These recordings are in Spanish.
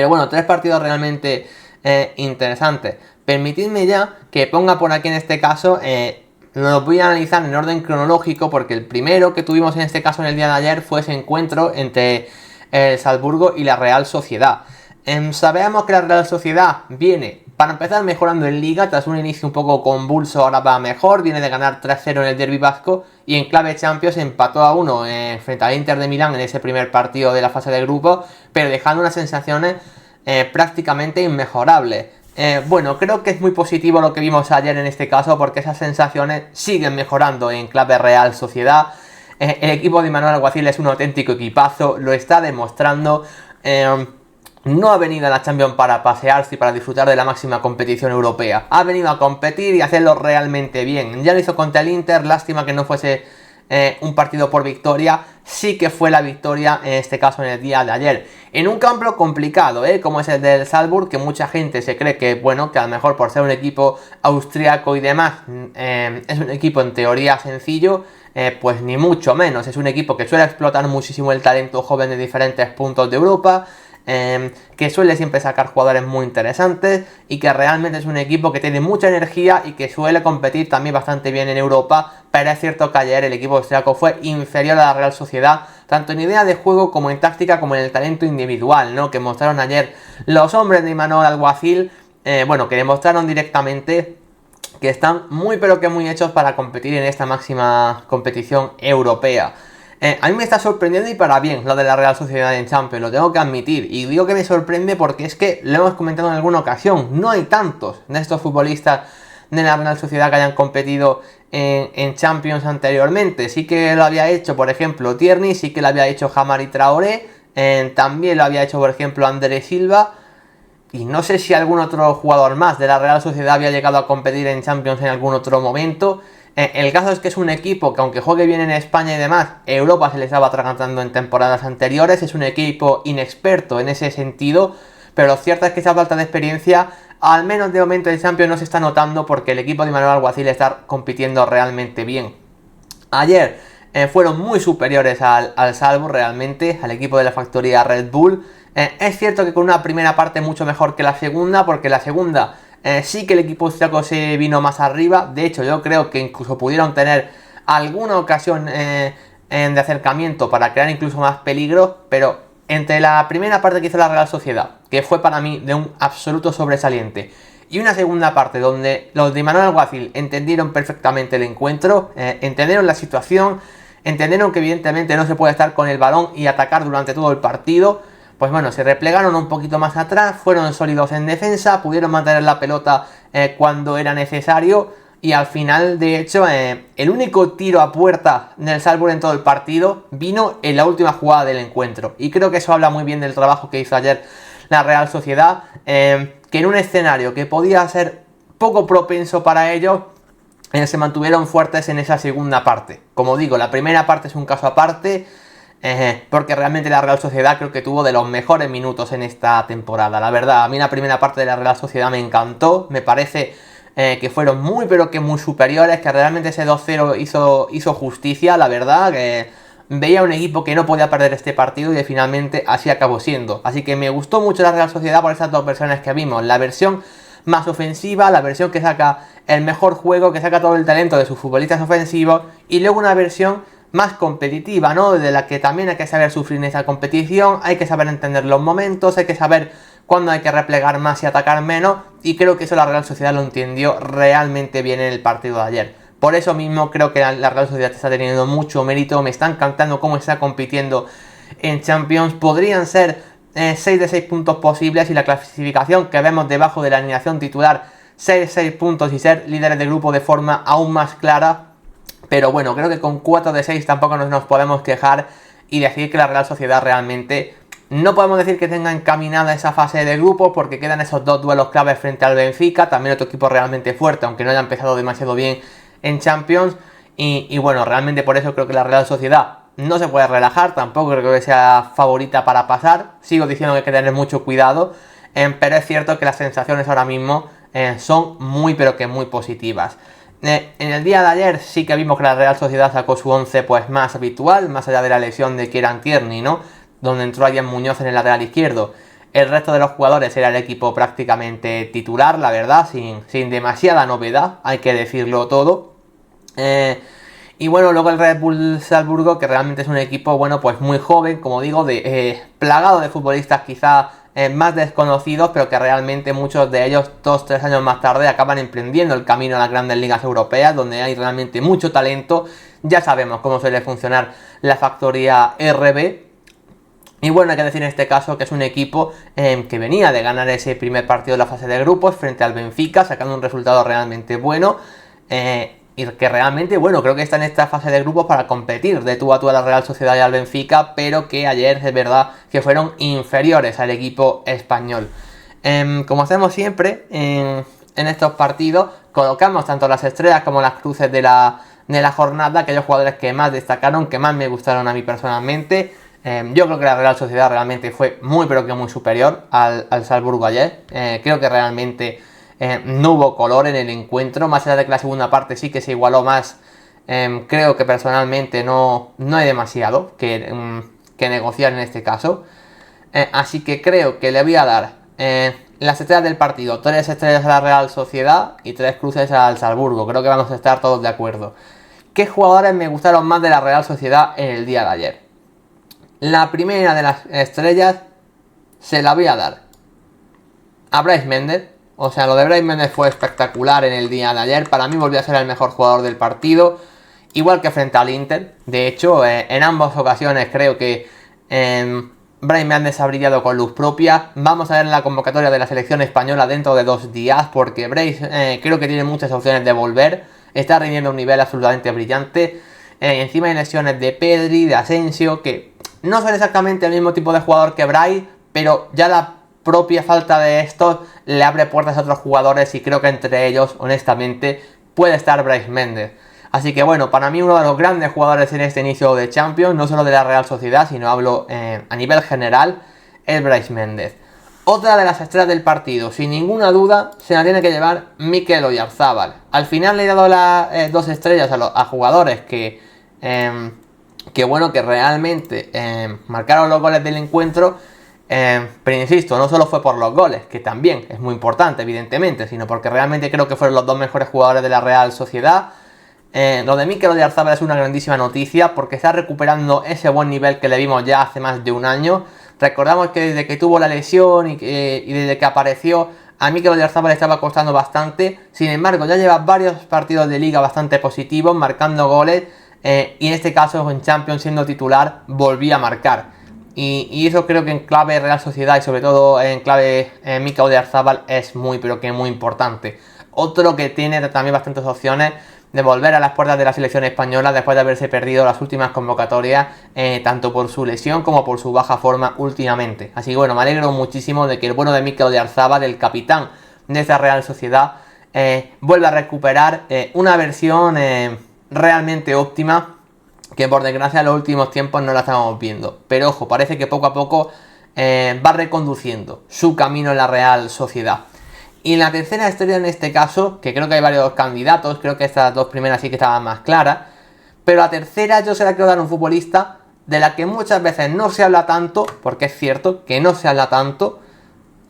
Pero bueno, 3 partidos realmente interesantes. Permitidme ya que ponga por aquí en este caso, los voy a analizar en orden cronológico, porque el primero que tuvimos en este caso en el día de ayer fue ese encuentro entre el Salzburgo y la Real Sociedad. Sabemos que la Real Sociedad viene, para empezar, mejorando en Liga, tras un inicio un poco convulso, ahora va mejor, viene de ganar 3-0 en el Derby Vasco, y en clave Champions empató a 1 frente al Inter de Milán en ese primer partido de la fase de grupo, pero dejando unas sensaciones prácticamente inmejorables. Bueno, creo que es muy positivo lo que vimos ayer en este caso, porque esas sensaciones siguen mejorando en clave Real Sociedad. El equipo de Manuel Alguacil es un auténtico equipazo, lo está demostrando. No ha venido a la Champions para pasearse y para disfrutar de la máxima competición europea. Ha venido a competir y hacerlo realmente bien. Ya lo hizo contra el Inter, lástima que no fuese un partido por victoria. Sí que fue la victoria en este caso en el día de ayer. En un campo complicado, como es el del Salzburg, que mucha gente se cree que, bueno, que a lo mejor por ser un equipo austriaco y demás, es un equipo en teoría sencillo. Pues ni mucho menos. Es un equipo que suele explotar muchísimo el talento joven de diferentes puntos de Europa. Que suele siempre sacar jugadores muy interesantes y que realmente es un equipo que tiene mucha energía y que suele competir también bastante bien en Europa, pero es cierto que ayer el equipo austriaco fue inferior a la Real Sociedad, tanto en idea de juego como en táctica como en el talento individual, ¿no? Que mostraron ayer los hombres de Manuel Alguacil, bueno, que demostraron directamente que están muy pero que muy hechos para competir en esta máxima competición europea. A mí me está sorprendiendo y para bien lo de la Real Sociedad en Champions, lo tengo que admitir. Y digo que me sorprende porque es que lo hemos comentado en alguna ocasión. No hay tantos de estos futbolistas de la Real Sociedad que hayan competido en Champions anteriormente. Sí que lo había hecho, por ejemplo, Tierney, sí que lo había hecho Hamari Traoré, también lo había hecho, por ejemplo, André Silva. Y no sé si algún otro jugador más de la Real Sociedad había llegado a competir en Champions en algún otro momento. El caso es que es un equipo que, aunque juegue bien en España y demás, Europa se les estaba atragantando en temporadas anteriores. Es un equipo inexperto en ese sentido, pero lo cierto es que esa falta de experiencia, al menos de momento en Champions, no se está notando, porque el equipo de Manuel Alguacil está compitiendo realmente bien. Ayer fueron muy superiores al Salzburg, realmente, al equipo de la factoría Red Bull. Es cierto que con una primera parte mucho mejor que la segunda, porque la segunda sí que el equipo austriaco se vino más arriba. De hecho, yo creo que incluso pudieron tener alguna ocasión de acercamiento para crear incluso más peligro, pero entre la primera parte que hizo la Real Sociedad, que fue para mí de un absoluto sobresaliente, y una segunda parte donde los de Manuel Alguacil entendieron perfectamente el encuentro, entendieron la situación, entendieron que evidentemente no se puede estar con el balón y atacar durante todo el partido. Pues bueno, se replegaron un poquito más atrás, fueron sólidos en defensa, pudieron mantener la pelota cuando era necesario, y al final, de hecho, el único tiro a puerta del Salzburg en todo el partido vino en la última jugada del encuentro. Y creo que eso habla muy bien del trabajo que hizo ayer la Real Sociedad, que en un escenario que podía ser poco propenso para ellos, se mantuvieron fuertes en esa segunda parte. Como digo, la primera parte es un caso aparte, porque realmente la Real Sociedad creo que tuvo de los mejores minutos en esta temporada. La verdad, a mí la primera parte de la Real Sociedad me encantó. Me parece que fueron muy pero que muy superiores, que realmente ese 2-0 hizo justicia, la verdad, que veía un equipo que no podía perder este partido, y finalmente así acabó siendo. Así que me gustó mucho la Real Sociedad por esas dos versiones que vimos. La versión más ofensiva, la versión que saca el mejor juego, que saca todo el talento de sus futbolistas ofensivos, y luego una versión más competitiva, ¿no? De la que también hay que saber sufrir en esa competición, hay que saber entender los momentos, hay que saber cuándo hay que replegar más y atacar menos, y creo que eso la Real Sociedad lo entendió realmente bien en el partido de ayer. Por eso mismo creo que la Real Sociedad está teniendo mucho mérito, me está encantando cómo está compitiendo en Champions. Podrían ser 6 de 6 puntos posibles, y la clasificación que vemos debajo de la alineación titular, 6 de 6 puntos y ser líderes de grupo de forma aún más clara. Pero bueno, creo que con 4 de 6 tampoco nos podemos quejar y decir que la Real Sociedad realmente, no podemos decir que tenga encaminada esa fase de grupo, porque quedan esos dos duelos claves frente al Benfica, también otro equipo realmente fuerte, aunque no haya empezado demasiado bien en Champions. Y bueno, realmente por eso creo que la Real Sociedad no se puede relajar, tampoco creo que sea favorita para pasar. Sigo diciendo que hay que tener mucho cuidado, pero es cierto que las sensaciones ahora mismo son muy pero que muy positivas. En el día de ayer sí que vimos que la Real Sociedad sacó su 11 pues más habitual, más allá de la lesión de Kieran Tierney, ¿no? Donde entró Adrián Muñoz en el lateral izquierdo. El resto de los jugadores era el equipo prácticamente titular, la verdad, sin demasiada novedad, hay que decirlo todo. Y bueno, luego el Red Bull Salzburgo, que realmente es un equipo, bueno, pues muy joven, como digo, plagado de futbolistas quizá más desconocidos, pero que realmente muchos de ellos 2-3 años más tarde acaban emprendiendo el camino a las grandes ligas europeas, donde hay realmente mucho talento. Ya sabemos cómo suele funcionar la factoría RB. Y bueno, hay que decir en este caso que es un equipo que venía de ganar ese primer partido de la fase de grupos frente al Benfica, sacando un resultado realmente bueno. Y que realmente, bueno, creo que está en esta fase de grupos para competir de tú a tú a la Real Sociedad y al Benfica, pero que ayer es verdad que fueron inferiores al equipo español. Como hacemos siempre en estos partidos, colocamos tanto las estrellas como las cruces de la jornada, aquellos jugadores que más destacaron, que más me gustaron a mí personalmente. Yo creo que la Real Sociedad realmente fue muy pero que muy superior al Salzburgo ayer. Creo que realmente no hubo color en el encuentro, más allá de que la segunda parte sí que se igualó más. Creo que personalmente no hay demasiado que negociar en este caso. Así que creo que le voy a dar las estrellas del partido, 3 estrellas a la Real Sociedad y 3 cruces al Salzburgo. Creo que vamos a estar todos de acuerdo. ¿Qué jugadores me gustaron más de la Real Sociedad en el día de ayer? La primera de las estrellas se la voy a dar a Brais Méndez. O sea, lo de Brais Méndez fue espectacular en el día de ayer. Para mí volvió a ser el mejor jugador del partido, igual que frente al Inter. De hecho, en ambas ocasiones creo que Brais Méndez ha brillado con luz propia. Vamos a ver en la convocatoria de la selección española dentro de 2 días, porque Brais creo que tiene muchas opciones de volver. Está rindiendo a un nivel absolutamente brillante. Encima hay lesiones de Pedri, de Asensio, que no son exactamente el mismo tipo de jugador que Brais, pero ya la propia falta de estos le abre puertas a otros jugadores y creo que entre ellos, honestamente, puede estar Brais Méndez. Así que bueno, para mí uno de los grandes jugadores en este inicio de Champions, no solo de la Real Sociedad, sino hablo a nivel general, es Brais Méndez. Otra de las estrellas del partido, sin ninguna duda, se la tiene que llevar Mikel Oyarzabal. Al final le he dado las 2 estrellas a jugadores que bueno, que realmente marcaron los goles del encuentro. Pero insisto, no solo fue por los goles, que también es muy importante evidentemente, sino porque realmente creo que fueron los 2 mejores jugadores de la Real Sociedad. Lo de Mikel Oyarzabal es una grandísima noticia porque está recuperando ese buen nivel que le vimos ya hace más de un año. Recordamos que desde que tuvo la lesión y desde que apareció, a Mikel Oyarzabal le estaba costando bastante. Sin embargo, ya lleva varios partidos de liga bastante positivos, marcando goles. Y en este caso, en Champions, siendo titular, volvía a marcar. Y eso creo que en clave Real Sociedad y sobre todo en clave Mikel Oyarzabal es muy pero que muy importante. Otro que tiene también bastantes opciones de volver a las puertas de la selección española después de haberse perdido las últimas convocatorias, tanto por su lesión como por su baja forma últimamente. Así que bueno, me alegro muchísimo de que el bueno de Mikel Oyarzabal, el capitán de esa Real Sociedad, vuelva a recuperar una versión realmente óptima, que por desgracia en los últimos tiempos no la estamos viendo. Pero ojo, parece que poco a poco va reconduciendo su camino en la Real Sociedad. Y la tercera estrella en este caso, que creo que hay varios candidatos, creo que estas 2 primeras sí que estaban más claras, pero la tercera yo se la quiero dar a un futbolista de la que muchas veces no se habla tanto, porque es cierto que no se habla tanto,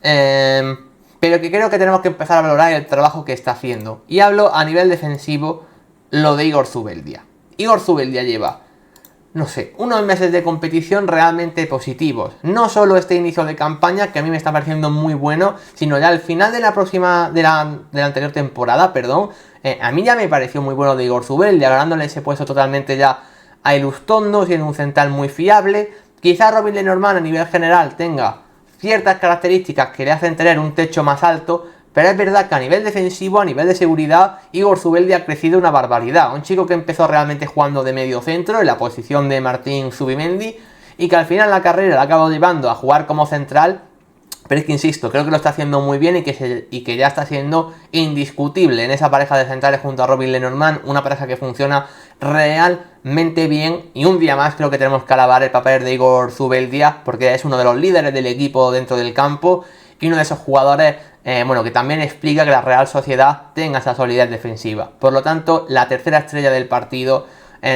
pero que creo que tenemos que empezar a valorar el trabajo que está haciendo. Y hablo a nivel defensivo, lo de Igor Zubeldia. Igor Zubeldia lleva, no sé, unos meses de competición realmente positivos. No solo este inicio de campaña, que a mí me está pareciendo muy bueno, sino ya al final de la anterior temporada, a mí ya me pareció muy bueno de Igor Zubeldia, ganándole ese puesto totalmente ya a Ilustondo, siendo un central muy fiable. Quizá Robin Lenormand a nivel general tenga ciertas características que le hacen tener un techo más alto, pero es verdad que a nivel defensivo, a nivel de seguridad, Igor Zubeldia ha crecido una barbaridad. Un chico que empezó realmente jugando de medio centro, en la posición de Martín Zubimendi, y que al final la carrera la ha acabado llevando a jugar como central. Pero es que insisto, creo que lo está haciendo muy bien y que ya está siendo indiscutible en esa pareja de centrales junto a Robin Lenormand, una pareja que funciona realmente bien. Y un día más creo que tenemos que alabar el papel de Igor Zubeldia, porque es uno de los líderes del equipo dentro del campo y uno de esos jugadores que también explica que la Real Sociedad tenga esa solidez defensiva. Por lo tanto, la tercera estrella del partido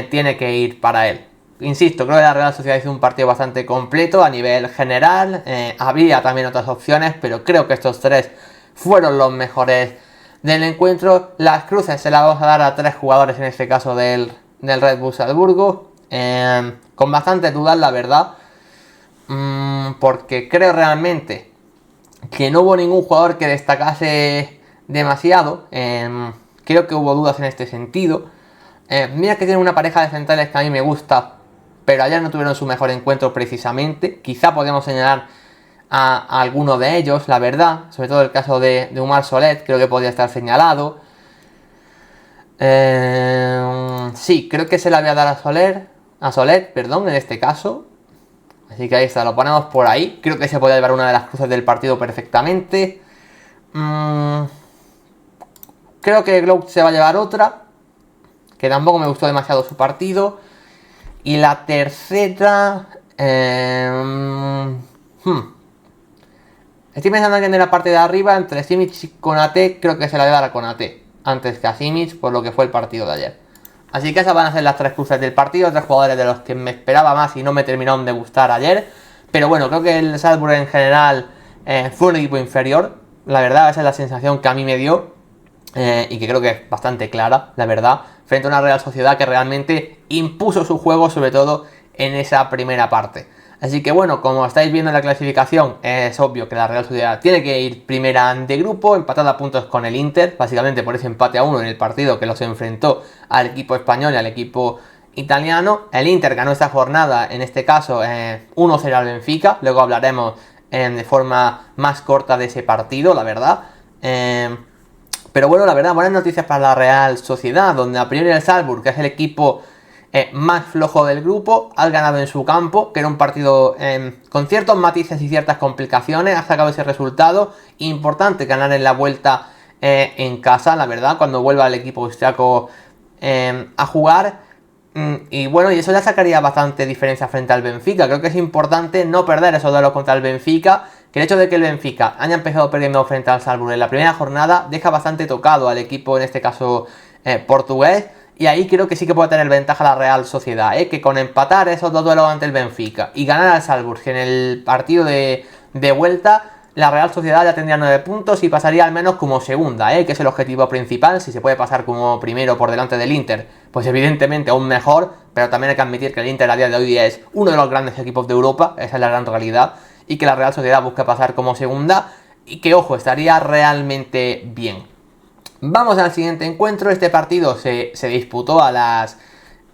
tiene que ir para él. Insisto, creo que la Real Sociedad hizo un partido bastante completo a nivel general. Había también otras opciones, pero creo que estos tres fueron los mejores del encuentro. Las cruces se las vamos a dar a tres jugadores, en este caso del Red Bull Salzburgo. Con bastantes dudas, la verdad. Porque creo realmente que no hubo ningún jugador que destacase demasiado. Creo que hubo dudas en este sentido. Mira que tienen una pareja de centrales que a mí me gusta, pero ayer no tuvieron su mejor encuentro precisamente. Quizá podemos señalar a alguno de ellos, la verdad. Sobre todo el caso de Umar Solet, creo que podría estar señalado. Sí, creo que se la voy a dar a Solet, perdón, en este caso. Así que ahí está, lo ponemos por ahí. Creo que se puede llevar una de las cruces del partido perfectamente. Creo que Glock se va a llevar otra, que tampoco me gustó demasiado su partido. Y la tercera... Estoy pensando que en la parte de arriba, entre Simic y Konate, creo que se la voy a dar a Konate antes que a Simic, por lo que fue el partido de ayer. Así que esas van a ser las tres cruces del partido, tres jugadores de los que me esperaba más y no me terminaron de gustar ayer. Pero bueno, creo que el Salzburg en general fue un equipo inferior. La verdad, esa es la sensación que a mí me dio. Y que creo que es bastante clara, la verdad, frente a una Real Sociedad que realmente impuso su juego, sobre todo en esa primera parte. Así que bueno, como estáis viendo en la clasificación, es obvio que la Real Sociedad tiene que ir primera de grupo, empatada a puntos con el Inter, básicamente por ese empate a 1 en el partido que los enfrentó al equipo español y al equipo italiano. El Inter ganó esta jornada, en este caso 1-0 al Benfica, luego hablaremos de forma más corta de ese partido, la verdad. Pero bueno, la verdad, buenas noticias para la Real Sociedad, donde a priori el Salzburg, que es el equipo más flojo del grupo, ha ganado en su campo, que era un partido con ciertos matices y ciertas complicaciones, ha sacado ese resultado. Importante ganar en la vuelta en casa, la verdad, cuando vuelva el equipo austriaco a jugar. Y bueno, y eso ya sacaría bastante diferencia frente al Benfica. Creo que es importante no perder esos duelos contra el Benfica, que el hecho de que el Benfica haya empezado perdiendo frente al Salzburg en la primera jornada deja bastante tocado al equipo, en este caso portugués. Y ahí creo que sí que puede tener ventaja la Real Sociedad, que con empatar esos dos duelos ante el Benfica y ganar al Salzburg en el partido de vuelta, la Real Sociedad ya tendría 9 puntos y pasaría al menos como segunda, que es el objetivo principal. Si se puede pasar como primero por delante del Inter, pues evidentemente aún mejor, pero también hay que admitir que el Inter a día de hoy es uno de los grandes equipos de Europa, esa es la gran realidad, y que la Real Sociedad busca pasar como segunda, y que ojo, estaría realmente bien. Vamos al siguiente encuentro. Este partido se disputó a las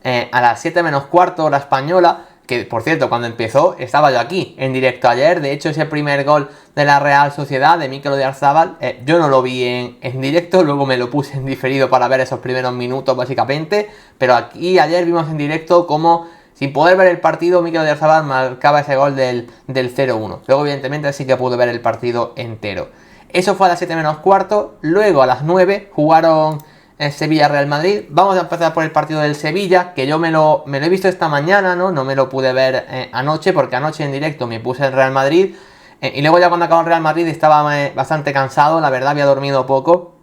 7 menos cuarto hora española, que por cierto, cuando empezó estaba yo aquí en directo ayer. De hecho, ese primer gol de la Real Sociedad de Mikel Oyarzabal, yo no lo vi en directo, luego me lo puse en diferido para ver esos primeros minutos básicamente, pero aquí ayer vimos en directo cómo, sin poder ver el partido, Mikel Oyarzabal marcaba ese gol del 0-1. Luego evidentemente sí que pude ver el partido entero. Eso fue a las 7 menos cuarto. Luego a las 9 jugaron Sevilla-Real Madrid. Vamos a empezar por el partido del Sevilla, que yo me lo he visto esta mañana, no me lo pude ver anoche, porque anoche en directo me puse el Real Madrid. Y luego ya cuando acabó el Real Madrid estaba bastante cansado, la verdad había dormido poco.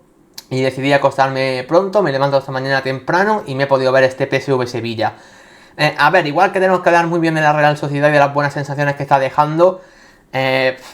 Y decidí acostarme pronto, me levanto esta mañana temprano y me he podido ver este PSV-Sevilla. A ver, igual que tenemos que hablar muy bien de la Real Sociedad y de las buenas sensaciones que está dejando,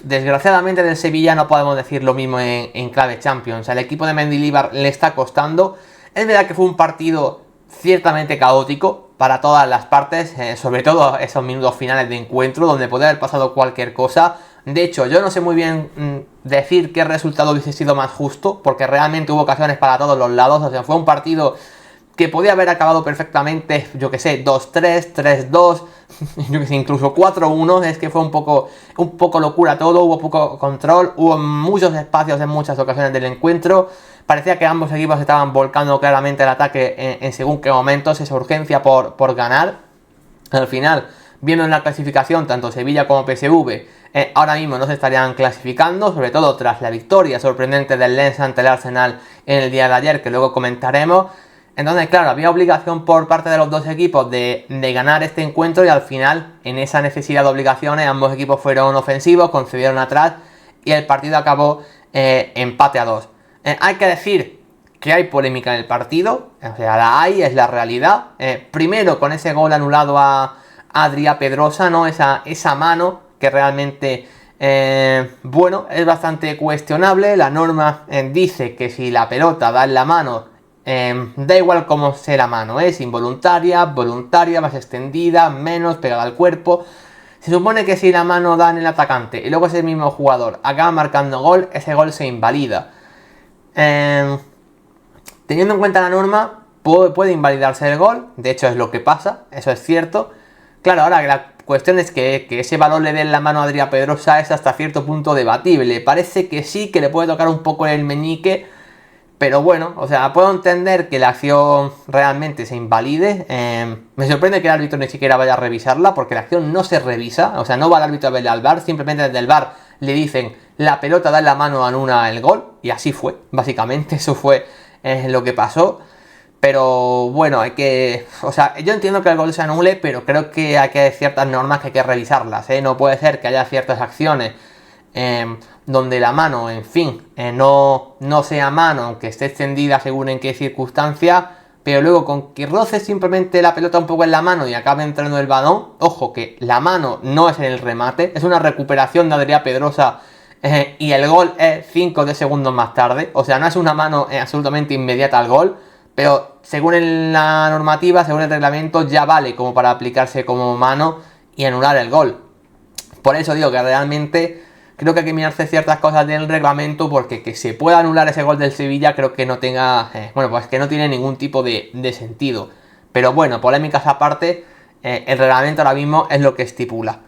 desgraciadamente del Sevilla no podemos decir lo mismo en clave Champions. Al equipo de Mendilibar le está costando. Es verdad que fue un partido ciertamente caótico para todas las partes, sobre todo esos minutos finales de encuentro donde podría haber pasado cualquier cosa. De hecho, yo no sé muy bien decir qué resultado hubiese sido más justo, porque realmente hubo ocasiones para todos los lados. O sea, fue un partido que podía haber acabado perfectamente, yo que sé, 2-3, 3-2, yo que sé, incluso 4-1, es que fue un poco locura todo, hubo poco control, hubo muchos espacios en muchas ocasiones del encuentro, parecía que ambos equipos estaban volcando claramente el ataque en según qué momentos, esa urgencia por ganar. Al final, viendo en la clasificación, tanto Sevilla como PSV, ahora mismo no se estarían clasificando, sobre todo tras la victoria sorprendente del Lens ante el Arsenal en el día de ayer, que luego comentaremos. Entonces, claro, había obligación por parte de los dos equipos de ganar este encuentro y al final, en esa necesidad de obligaciones, ambos equipos fueron ofensivos, concedieron atrás y el partido acabó empate a 2. Hay que decir que hay polémica en el partido, o sea, la hay, es la realidad. Primero con ese gol anulado a Adrià Pedrosa, ¿no? Esa mano que realmente, bueno, es bastante cuestionable. La norma dice que si la pelota da en la mano, da igual cómo sea la mano, es involuntaria, voluntaria, más extendida, menos, pegada al cuerpo. Se supone que si la mano da en el atacante y luego ese mismo jugador acaba marcando gol, ese gol se invalida. Teniendo en cuenta la norma, puede invalidarse el gol, de hecho es lo que pasa, eso es cierto. Claro, ahora la cuestión es que ese balón le dé en la mano a Adrià Pedrosa es hasta cierto punto debatible. Parece que sí, que le puede tocar un poco el meñique, pero bueno, o sea, puedo entender que la acción realmente se invalide. Me sorprende que el árbitro ni siquiera vaya a revisarla, porque la acción no se revisa, o sea, no va el árbitro a verle al VAR, simplemente desde el VAR le dicen la pelota da en la mano, anula el gol, y así fue, básicamente, eso fue lo que pasó. Pero bueno, hay que... O sea, yo entiendo que el gol se anule, pero creo que hay ciertas normas que hay que revisarlas, ¿eh? No puede ser que haya ciertas acciones donde la mano, en fin, no sea mano, aunque esté extendida según en qué circunstancia, pero luego con que roce simplemente la pelota un poco en la mano y acabe entrando el balón, ojo que la mano no es en el remate, es una recuperación de Adrià Pedrosa y el gol es 5 de segundos más tarde, o sea, no es una mano absolutamente inmediata al gol, pero según la normativa, según el reglamento, ya vale como para aplicarse como mano y anular el gol. Por eso digo que realmente creo que hay que mirarse ciertas cosas del reglamento, porque que se pueda anular ese gol del Sevilla creo que no tenga, bueno, pues que no tiene ningún tipo de sentido. Pero bueno, polémicas aparte, el reglamento ahora mismo es lo que estipula.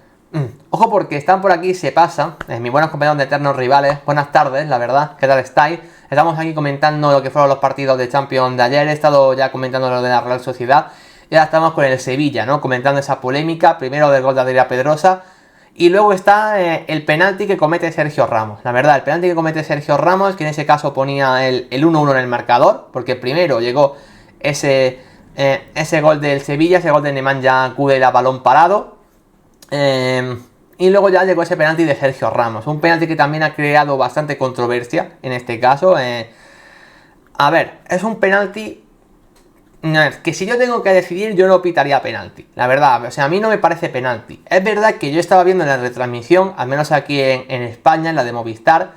Ojo porque están por aquí, se pasa, mis buenos compañeros de eternos rivales, buenas tardes, la verdad, ¿qué tal estáis? Estamos aquí comentando lo que fueron los partidos de Champions de ayer, he estado ya comentando lo de la Real Sociedad, y ahora estamos con el Sevilla, ¿no? Comentando esa polémica, primero del gol de Adrià Pedrosa, y luego está el penalti que comete Sergio Ramos. La verdad, el penalti que comete Sergio Ramos, que en ese caso ponía el 1-1 en el marcador, porque primero llegó ese gol del Sevilla, ese gol de Nemanja Kudel a balón parado, y luego ya llegó ese penalti de Sergio Ramos. Un penalti que también ha creado bastante controversia en este caso. A ver, es un penalti que si yo tengo que decidir, yo no pitaría penalti, la verdad, o sea, a mí no me parece penalti. Es verdad que yo estaba viendo en la retransmisión, al menos aquí en España, en la de Movistar,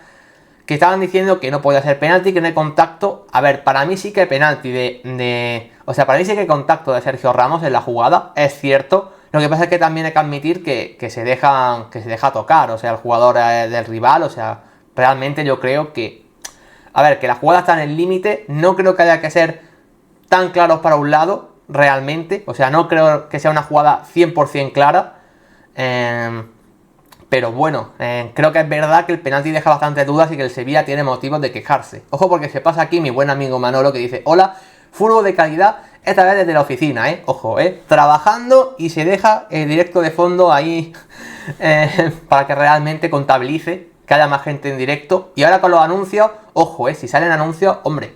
que estaban diciendo que no podía ser penalti, que no hay contacto. A ver, para mí sí que hay penalti o sea, para mí sí que hay contacto de Sergio Ramos en la jugada, es cierto. Lo que pasa es que también hay que admitir que se deja tocar, o sea, el jugador del rival, o sea, realmente yo creo que... A ver, que la jugada está en el límite, no creo que haya que ser tan claros para un lado, realmente, o sea, no creo que sea una jugada 100% clara, pero bueno, creo que es verdad que el penalti deja bastantes dudas y que el Sevilla tiene motivos de quejarse. Ojo porque se pasa aquí mi buen amigo Manolo que dice: hola, fútbol de calidad, esta vez desde la oficina, ojo, trabajando, y se deja el directo de fondo ahí para que realmente contabilice que haya más gente en directo. Y ahora con los anuncios, ojo, si salen anuncios, hombre,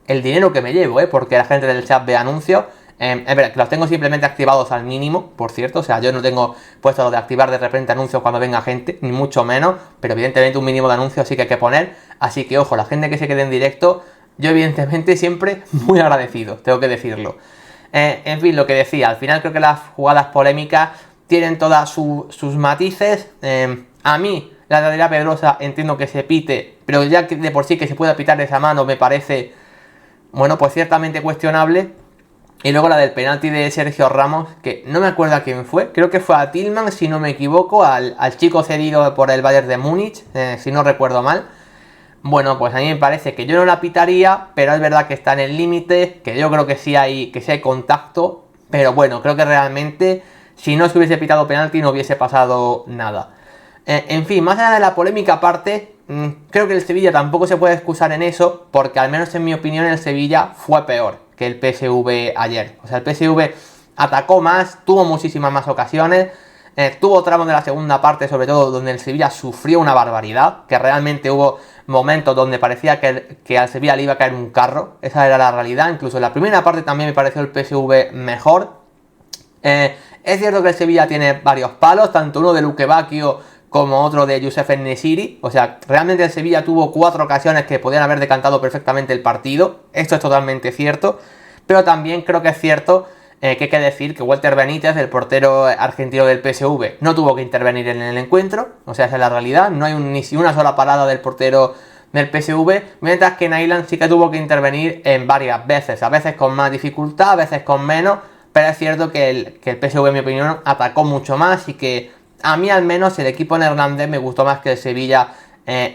el dinero que me llevo, porque la gente del chat ve anuncios. Es verdad que los tengo simplemente activados al mínimo, por cierto, o sea, yo no tengo puesto lo de activar de repente anuncios cuando venga gente, ni mucho menos, pero evidentemente un mínimo de anuncios sí que hay que poner, así que ojo, la gente que se quede en directo, yo evidentemente siempre muy agradecido, tengo que decirlo. En fin, lo que decía, al final creo que las jugadas polémicas tienen todas sus matices. A mí, la de Adrià Pedrosa entiendo que se pite, pero ya que de por sí que se pueda pitar esa mano me parece, bueno, pues ciertamente cuestionable. Y luego la del penalti de Sergio Ramos, que no me acuerdo a quién fue, creo que fue a Tillman, si no me equivoco, al chico cedido por el Bayern de Múnich, si no recuerdo mal. Bueno, pues a mí me parece que yo no la pitaría, pero es verdad que está en el límite, que yo creo que sí hay contacto, pero bueno, creo que realmente si no se hubiese pitado penalti no hubiese pasado nada. En fin, más allá de la polémica aparte, creo que el Sevilla tampoco se puede excusar en eso, porque al menos en mi opinión el Sevilla fue peor que el PSV ayer. O sea, el PSV atacó más, tuvo muchísimas más ocasiones, tuvo tramos de la segunda parte, sobre todo, donde el Sevilla sufrió una barbaridad, que realmente hubo momentos donde parecía que al Sevilla le iba a caer un carro, esa era la realidad. Incluso en la primera parte también me pareció el PSV mejor. Es cierto que el Sevilla tiene varios palos, tanto uno de Luque Bacchio como otro de Youssef En-Nesyri. O sea, realmente el Sevilla tuvo 4 ocasiones que podían haber decantado perfectamente el partido. Esto es totalmente cierto. Pero también creo que es cierto que hay que decir que Walter Benítez, el portero argentino del PSV, no tuvo que intervenir en el encuentro. O sea, esa es la realidad. No hay ni una sola parada del portero del PSV, mientras que Nyland sí que tuvo que intervenir en varias veces. A veces con más dificultad, a veces con menos. Pero es cierto que el PSV, en mi opinión, atacó mucho más y que a mí al menos el equipo neerlandés me gustó más que el Sevilla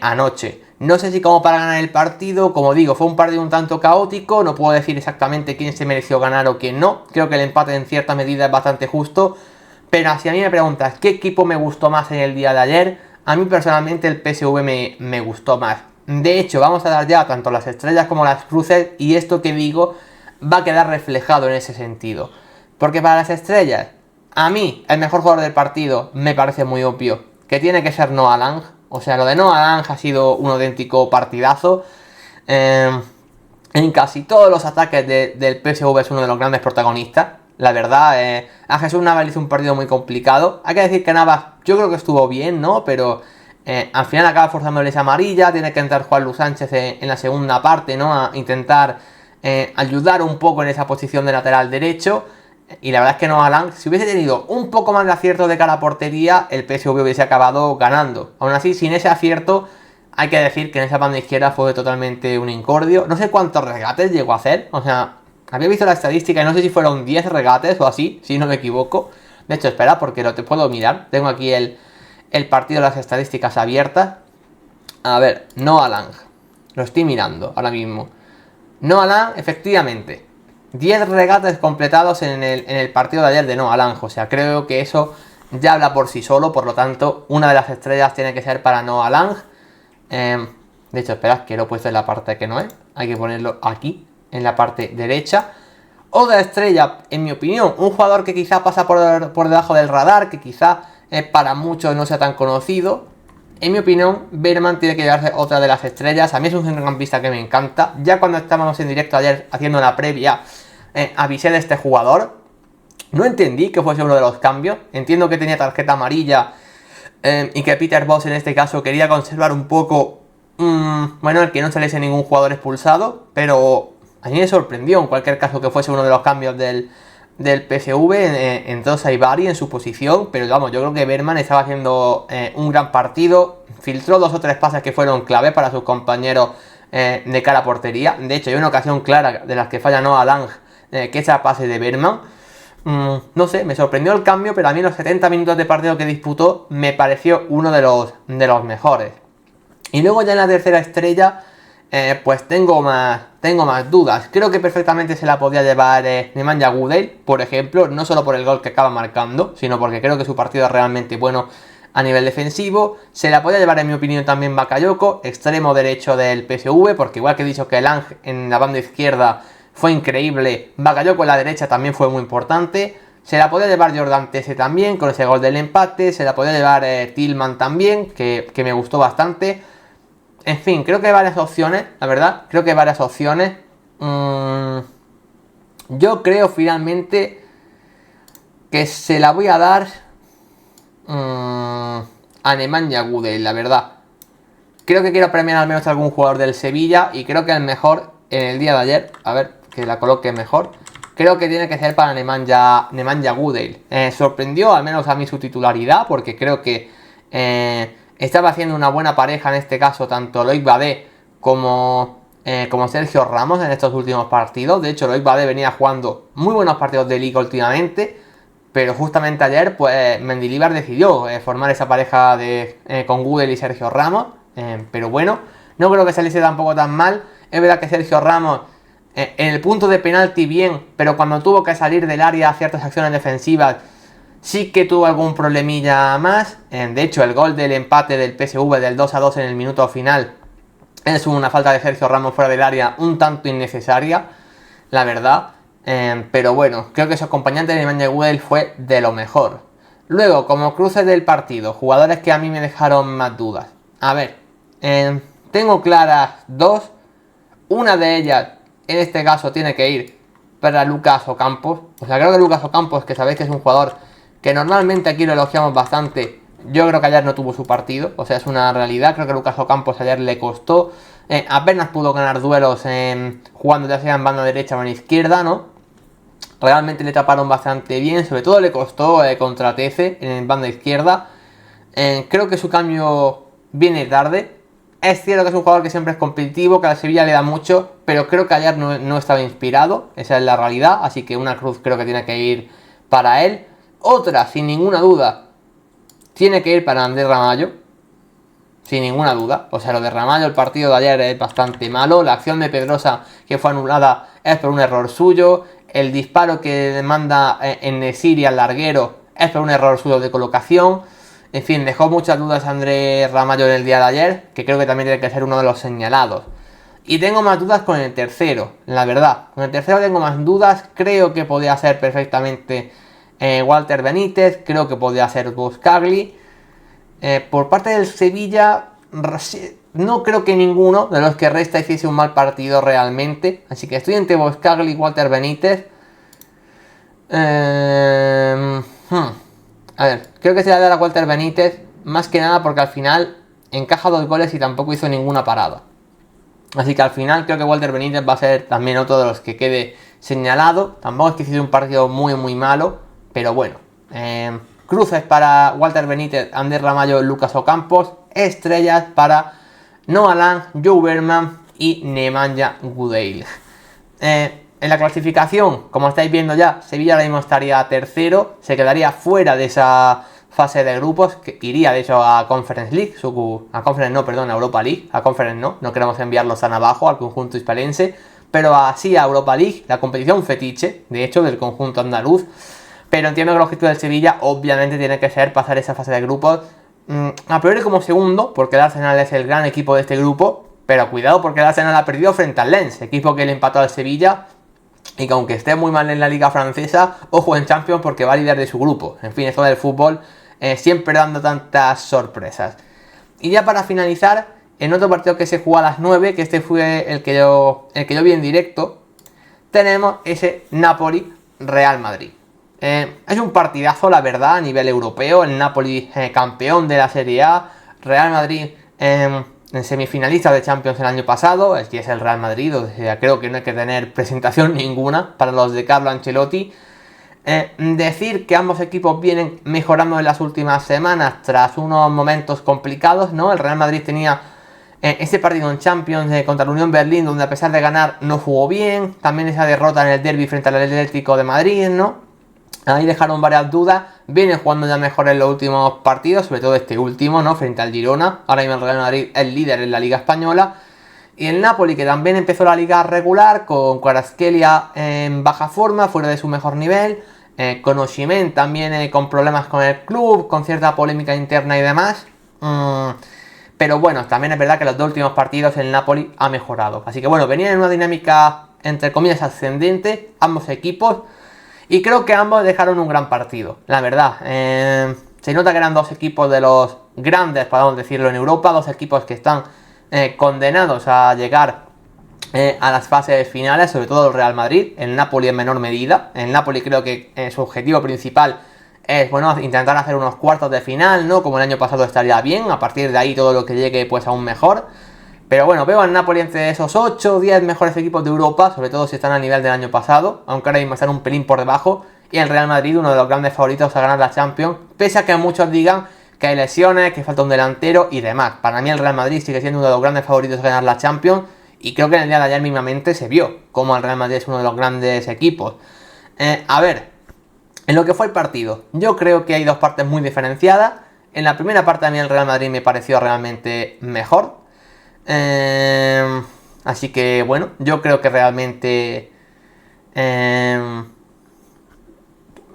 anoche. No sé si como para ganar el partido, como digo, fue un partido un tanto caótico, no puedo decir exactamente quién se mereció ganar o quién no. Creo que el empate en cierta medida es bastante justo, pero si a mí me preguntas qué equipo me gustó más en el día de ayer, a mí personalmente el PSV me gustó más. De hecho, vamos a dar ya tanto las estrellas como las cruces y esto que digo va a quedar reflejado en ese sentido. Porque para las estrellas, a mí, el mejor jugador del partido me parece muy obvio que tiene que ser Noah Lang. O sea, lo de Noah Lang ha sido un auténtico partidazo. En casi todos los ataques del PSV es uno de los grandes protagonistas. La verdad, a Jesús Navas le hizo un partido muy complicado. Hay que decir que Navas yo creo que estuvo bien, ¿no? Pero al final acaba forzándole esa amarilla. Tiene que entrar Juan Luis Sánchez en la segunda parte, ¿no? A intentar ayudar un poco en esa posición de lateral derecho. Y la verdad es que Noah Lang, si hubiese tenido un poco más de acierto de cara a portería, el PSV hubiese acabado ganando. Aún así, sin ese acierto, hay que decir que en esa banda izquierda fue totalmente un incordio. No sé cuántos regates llegó a hacer. O sea, había visto la estadística y no sé si fueron 10 regates o así, si no me equivoco. De hecho, espera, porque te puedo mirar. Tengo aquí el partido de las estadísticas abiertas. A ver, Noah Lang. Lo estoy mirando ahora mismo. Noah Lang, efectivamente. 10 regates completados en el partido de ayer de Noah Lang. O sea, creo que eso ya habla por sí solo. Por lo tanto, una de las estrellas tiene que ser para Noah Lang. De hecho, esperad que lo he puesto en la parte que no es. Hay que ponerlo aquí, en la parte derecha. Otra estrella, en mi opinión, un jugador que quizá pasa por debajo del radar, que quizá para muchos no sea tan conocido. En mi opinión, Bergman tiene que llevarse otra de las estrellas. A mí es un centrocampista que me encanta. Ya cuando estábamos en directo ayer haciendo una previa, avisé de este jugador. No entendí que fuese uno de los cambios. Entiendo que tenía tarjeta amarilla y que Peter Bosz en este caso quería conservar un poco, bueno, el que no saliese ningún jugador expulsado. Pero a mí me sorprendió en cualquier caso que fuese uno de los cambios del PSV. Entró Saibari en su posición, pero vamos, yo creo que Bergman estaba haciendo un gran partido. Filtró 2 o 3 pases que fueron clave para sus compañeros de cara a portería. De hecho, hay una ocasión clara de las que falla Noah Lang, que es a pase de Bergman. No sé, me sorprendió el cambio, pero a mí los 70 minutos de partido que disputó me pareció uno de los mejores. Y luego ya en la tercera estrella, pues tengo más dudas. Creo que perfectamente se la podía llevar Nemanja Gudel, por ejemplo, no solo por el gol que acaba marcando, sino porque creo que su partido es realmente bueno a nivel defensivo. Se la podía llevar, en mi opinión, también Bakayoko, extremo derecho del PSV, porque igual que he dicho que Lang en la banda izquierda fue increíble, Bakayoko en la derecha también fue muy importante. Se la podía llevar Jordan Tese también, con ese gol del empate. Se la podía llevar Tillman también, que me gustó bastante. En fin, creo que hay varias opciones, la verdad. Creo que hay varias opciones. Yo creo finalmente que se la voy a dar a Nemanja Gudel, la verdad. Creo que quiero premiar al menos a algún jugador del Sevilla. Y creo que el mejor en el día de ayer, a ver, que la coloque mejor, creo que tiene que ser para Nemanja Gudel. Sorprendió al menos a mí su titularidad, porque creo que estaba haciendo una buena pareja en este caso, tanto Loic Badé como Sergio Ramos en estos últimos partidos. De hecho, Loic Badé venía jugando muy buenos partidos de liga últimamente, pero justamente ayer pues Mendilibar decidió formar esa pareja con Gudel y Sergio Ramos. Pero bueno, no creo que saliese tampoco tan mal. Es verdad que Sergio Ramos en el punto de penalti bien, pero cuando tuvo que salir del área a ciertas acciones defensivas sí que tuvo algún problemilla más. De hecho, el gol del empate del PSV del 2-2 en el minuto final es una falta de Sergio Ramos fuera del área un tanto innecesaria, la verdad. Pero bueno, creo que su acompañante de Nemanja Gudel fue de lo mejor. Luego, como cruces del partido, jugadores que a mí me dejaron más dudas. A ver, tengo claras dos. Una de ellas, en este caso, tiene que ir para Lucas Ocampos. O sea, creo que Lucas Ocampos, que sabéis que es un jugador que normalmente aquí lo elogiamos bastante, Yo creo que ayer no tuvo su partido, o sea, es una realidad. Creo que Lucas Ocampos ayer le costó. Apenas pudo ganar duelos jugando ya sea en banda derecha o en izquierda, ¿no? Realmente le taparon bastante bien, sobre todo le costó contra Tece en banda izquierda. Creo que su cambio viene tarde. Es cierto que es un jugador que siempre es competitivo, que a la Sevilla le da mucho, pero creo que ayer no estaba inspirado, esa es la realidad, así que una cruz creo que tiene que ir para él. Otra, sin ninguna duda, tiene que ir para Andrés Ramallo, sin ninguna duda. O sea, lo de Ramallo, el partido de ayer es bastante malo. La acción de Pedrosa que fue anulada es por un error suyo. El disparo que manda en Nesiri al larguero es por un error suyo de colocación. En fin, dejó muchas dudas Andrés Ramallo en el día de ayer, que creo que también tiene que ser uno de los señalados. Y tengo más dudas con el tercero, la verdad. Con el tercero tengo más dudas. Creo que podría ser perfectamente Walter Benítez. Creo que podría ser Buscagli. Por parte del Sevilla, no creo que ninguno de los que resta hiciese un mal partido realmente. Así que estoy entre Buscagli y Walter Benítez. A ver, creo que se le da a Walter Benítez, más que nada porque al final encaja 2 goles y tampoco hizo ninguna parada. Así que al final creo que Walter Benítez va a ser también otro de los que quede señalado. Tampoco es que hiciera un partido muy malo, pero bueno. Cruces para Walter Benítez, Ander Ramallo, Lucas Ocampos. Estrellas para Noah Lang, Joe Berman y Nemanja Gudelj. En la clasificación, como estáis viendo ya, Sevilla ahora mismo estaría tercero, se quedaría fuera de esa fase de grupos, que iría de hecho a Conference League, a Europa League, a Conference no queremos enviarlos tan abajo al conjunto hispalense, pero así a Europa League, la competición fetiche, de hecho, del conjunto andaluz. Pero entiendo que el objetivo del Sevilla obviamente tiene que ser pasar esa fase de grupos, a priori como segundo, porque el Arsenal es el gran equipo de este grupo, pero cuidado porque el Arsenal ha perdido frente al Lens, equipo que le empató al Sevilla, y que aunque esté muy mal en la liga francesa, ojo en Champions porque va a líder de su grupo. En fin, esto del fútbol siempre dando tantas sorpresas. Y ya para finalizar, en otro partido que se jugó a las 9, que este fue el que yo vi en directo, tenemos ese Napoli-Real Madrid. Es un partidazo, la verdad, a nivel europeo. El Napoli campeón de la Serie A, Real Madrid en semifinalista de Champions el año pasado, es que es el Real Madrid, o sea, creo que no hay que tener presentación ninguna para los de Carlo Ancelotti. Decir que ambos equipos vienen mejorando en las últimas semanas tras unos momentos complicados, ¿no? El Real Madrid tenía ese partido en Champions contra la Unión Berlín, donde a pesar de ganar no jugó bien, también esa derrota en el derbi frente al Atlético de Madrid, ¿no? Ahí dejaron varias dudas, vienen jugando ya mejor en los últimos partidos, sobre todo este último, ¿no? Frente al Girona. Ahora mismo el Real Madrid es líder en la Liga Española. Y el Napoli, que también empezó la liga regular, con Kvaratskhelia en baja forma, fuera de su mejor nivel. Con Osimhen también con problemas con el club, con cierta polémica interna y demás. Pero bueno, también es verdad que los 2 últimos partidos el Napoli ha mejorado. Así que bueno, venían en una dinámica, entre comillas, ascendente, ambos equipos. Y creo que ambos dejaron un gran partido, la verdad. Se nota que eran 2 equipos de los grandes, podemos decirlo, en Europa. 2 equipos que están condenados a llegar a las fases finales, sobre todo el Real Madrid. El Napoli en menor medida. El Napoli creo que su objetivo principal es, bueno, intentar hacer unos cuartos de final, ¿no? Como el año pasado estaría bien. A partir de ahí todo lo que llegue pues aún mejor. Pero bueno, veo al Napoli entre esos 8 o 10 mejores equipos de Europa, sobre todo si están al nivel del año pasado, aunque ahora mismo están un pelín por debajo. Y el Real Madrid, uno de los grandes favoritos a ganar la Champions, pese a que muchos digan que hay lesiones, que falta un delantero y demás. Para mí el Real Madrid sigue siendo uno de los grandes favoritos a ganar la Champions, y creo que en el día de ayer mismamente se vio como el Real Madrid es uno de los grandes equipos. A ver, en lo que fue el partido, yo creo que hay 2 partes muy diferenciadas. En la primera parte a mí el Real Madrid me pareció realmente mejor. Así que bueno, yo creo que realmente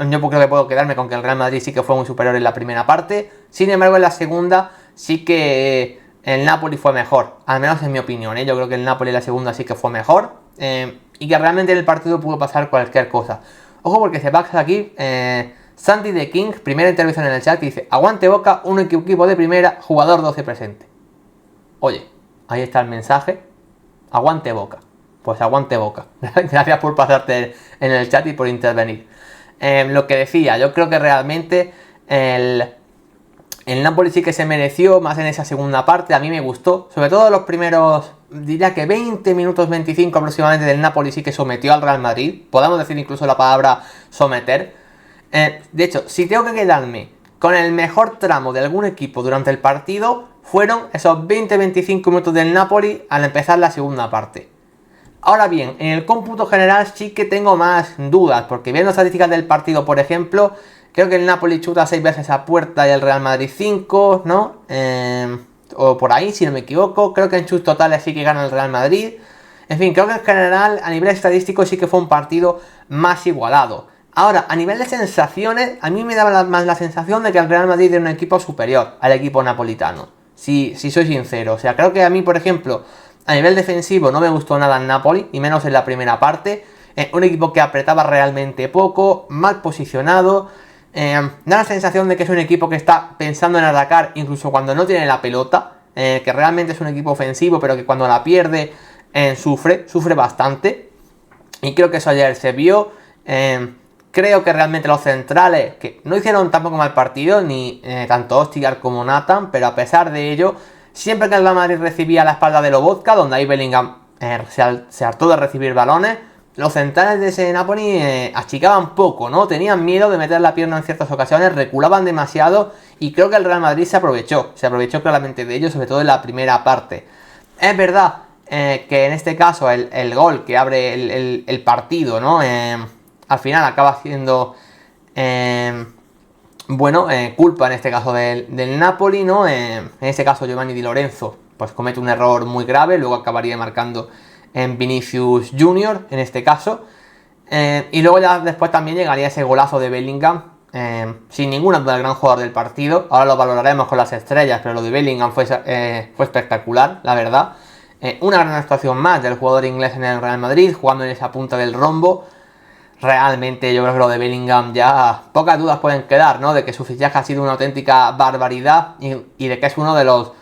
yo creo que puedo quedarme con que el Real Madrid sí que fue muy superior en la primera parte. Sin embargo, en la segunda sí que el Napoli fue mejor, al menos en mi opinión, yo creo que el Napoli en la segunda sí que fue mejor, y que realmente en el partido pudo pasar cualquier cosa. Ojo, porque se pasa aquí Sandy the King, primera intervención en el chat, y dice: aguante Boca, un equipo de primera, jugador 12 presente. Oye, ahí está el mensaje. Aguante Boca. Pues aguante Boca. Gracias por pasarte en el chat y por intervenir. Lo que decía, yo creo que realmente el El Napoli sí que se mereció más en esa segunda parte, a mí me gustó, sobre todo los primeros, diría que 20 minutos 25 aproximadamente del Napoli sí que sometió al Real Madrid, podemos decir incluso la palabra someter. De hecho, si tengo que quedarme con el mejor tramo de algún equipo durante el partido, fueron esos 20-25 minutos del Napoli al empezar la segunda parte. Ahora bien, en el cómputo general sí que tengo más dudas, porque viendo estadísticas del partido, por ejemplo, creo que el Napoli chuta 6 veces a puerta y el Real Madrid 5, ¿no? O por ahí, si no me equivoco. Creo que en chutes totales sí que gana el Real Madrid. En fin, creo que en general, a nivel estadístico, sí que fue un partido más igualado. Ahora, a nivel de sensaciones, a mí me daba más la sensación de que el Real Madrid era un equipo superior al equipo napolitano. Si soy sincero. O sea, creo que a mí, por ejemplo, a nivel defensivo no me gustó nada el Napoli, y menos en la primera parte. Un equipo que apretaba realmente poco, mal posicionado. Da la sensación de que es un equipo que está pensando en atacar incluso cuando no tiene la pelota. Que realmente es un equipo ofensivo, pero que cuando la pierde sufre bastante. Y creo que eso ayer se vio. Creo que realmente los centrales, que no hicieron tampoco mal partido, ni tanto Ostigar como Nathan, pero a pesar de ello, siempre que el Real Madrid recibía la espalda de Lobotka, donde ahí Bellingham se hartó de recibir balones, los centrales de ese Napoli achicaban poco, ¿no? Tenían miedo de meter la pierna en ciertas ocasiones, reculaban demasiado, y creo que el Real Madrid se aprovechó claramente de ello, sobre todo en la primera parte. Es verdad que en este caso el gol que abre el partido, ¿no? Al final acaba siendo culpa en este caso del Napoli, ¿no? En este caso Giovanni Di Lorenzo pues comete un error muy grave, luego acabaría marcando en Vinicius Junior en este caso, y luego ya después también llegaría ese golazo de Bellingham, sin ninguna duda el gran jugador del partido. Ahora lo valoraremos con las estrellas, pero lo de Bellingham fue espectacular, la verdad. Una gran actuación más del jugador inglés en el Real Madrid, jugando en esa punta del rombo. Realmente yo creo que lo de Bellingham ya pocas dudas pueden quedar, ¿no? De que su fichaje ha sido una auténtica barbaridad y de que es uno de los,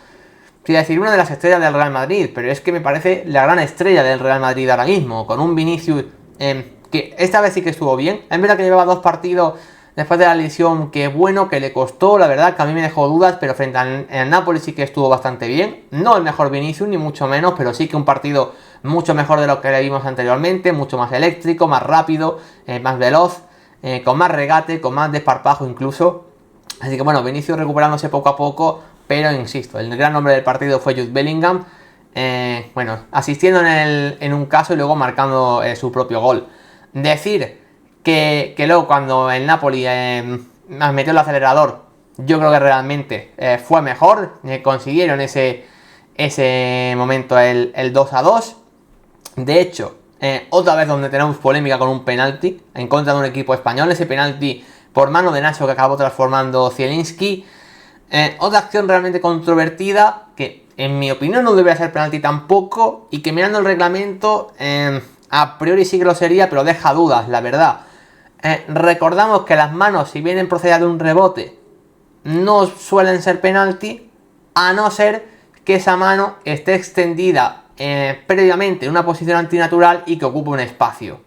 quiero decir, una de las estrellas del Real Madrid, pero es que me parece la gran estrella del Real Madrid ahora mismo, con un Vinicius que esta vez sí que estuvo bien. Es verdad que llevaba 2 partidos después de la lesión, que bueno, que le costó, la verdad que a mí me dejó dudas, pero frente al Napoli sí que estuvo bastante bien. No el mejor Vinicius, ni mucho menos, pero sí que un partido mucho mejor de lo que le vimos anteriormente, mucho más eléctrico, más rápido, más veloz, con más regate, con más desparpajo incluso. Así que bueno, Vinicius recuperándose poco a poco, pero insisto, el gran nombre del partido fue Jude Bellingham, asistiendo en un caso y luego marcando su propio gol. Decir que luego cuando el Napoli metió el acelerador, yo creo que realmente fue mejor, consiguieron ese momento el 2-2. De hecho, otra vez donde tenemos polémica con un penalti en contra de un equipo español, ese penalti por mano de Nacho que acabó transformando Zielinski. Otra acción realmente controvertida que en mi opinión no debería ser penalti tampoco, y que mirando el reglamento a priori sí que lo sería, pero deja dudas, la verdad. Recordamos que las manos, si vienen procedidas de un rebote, no suelen ser penalti, a no ser que esa mano esté extendida previamente en una posición antinatural y que ocupe un espacio.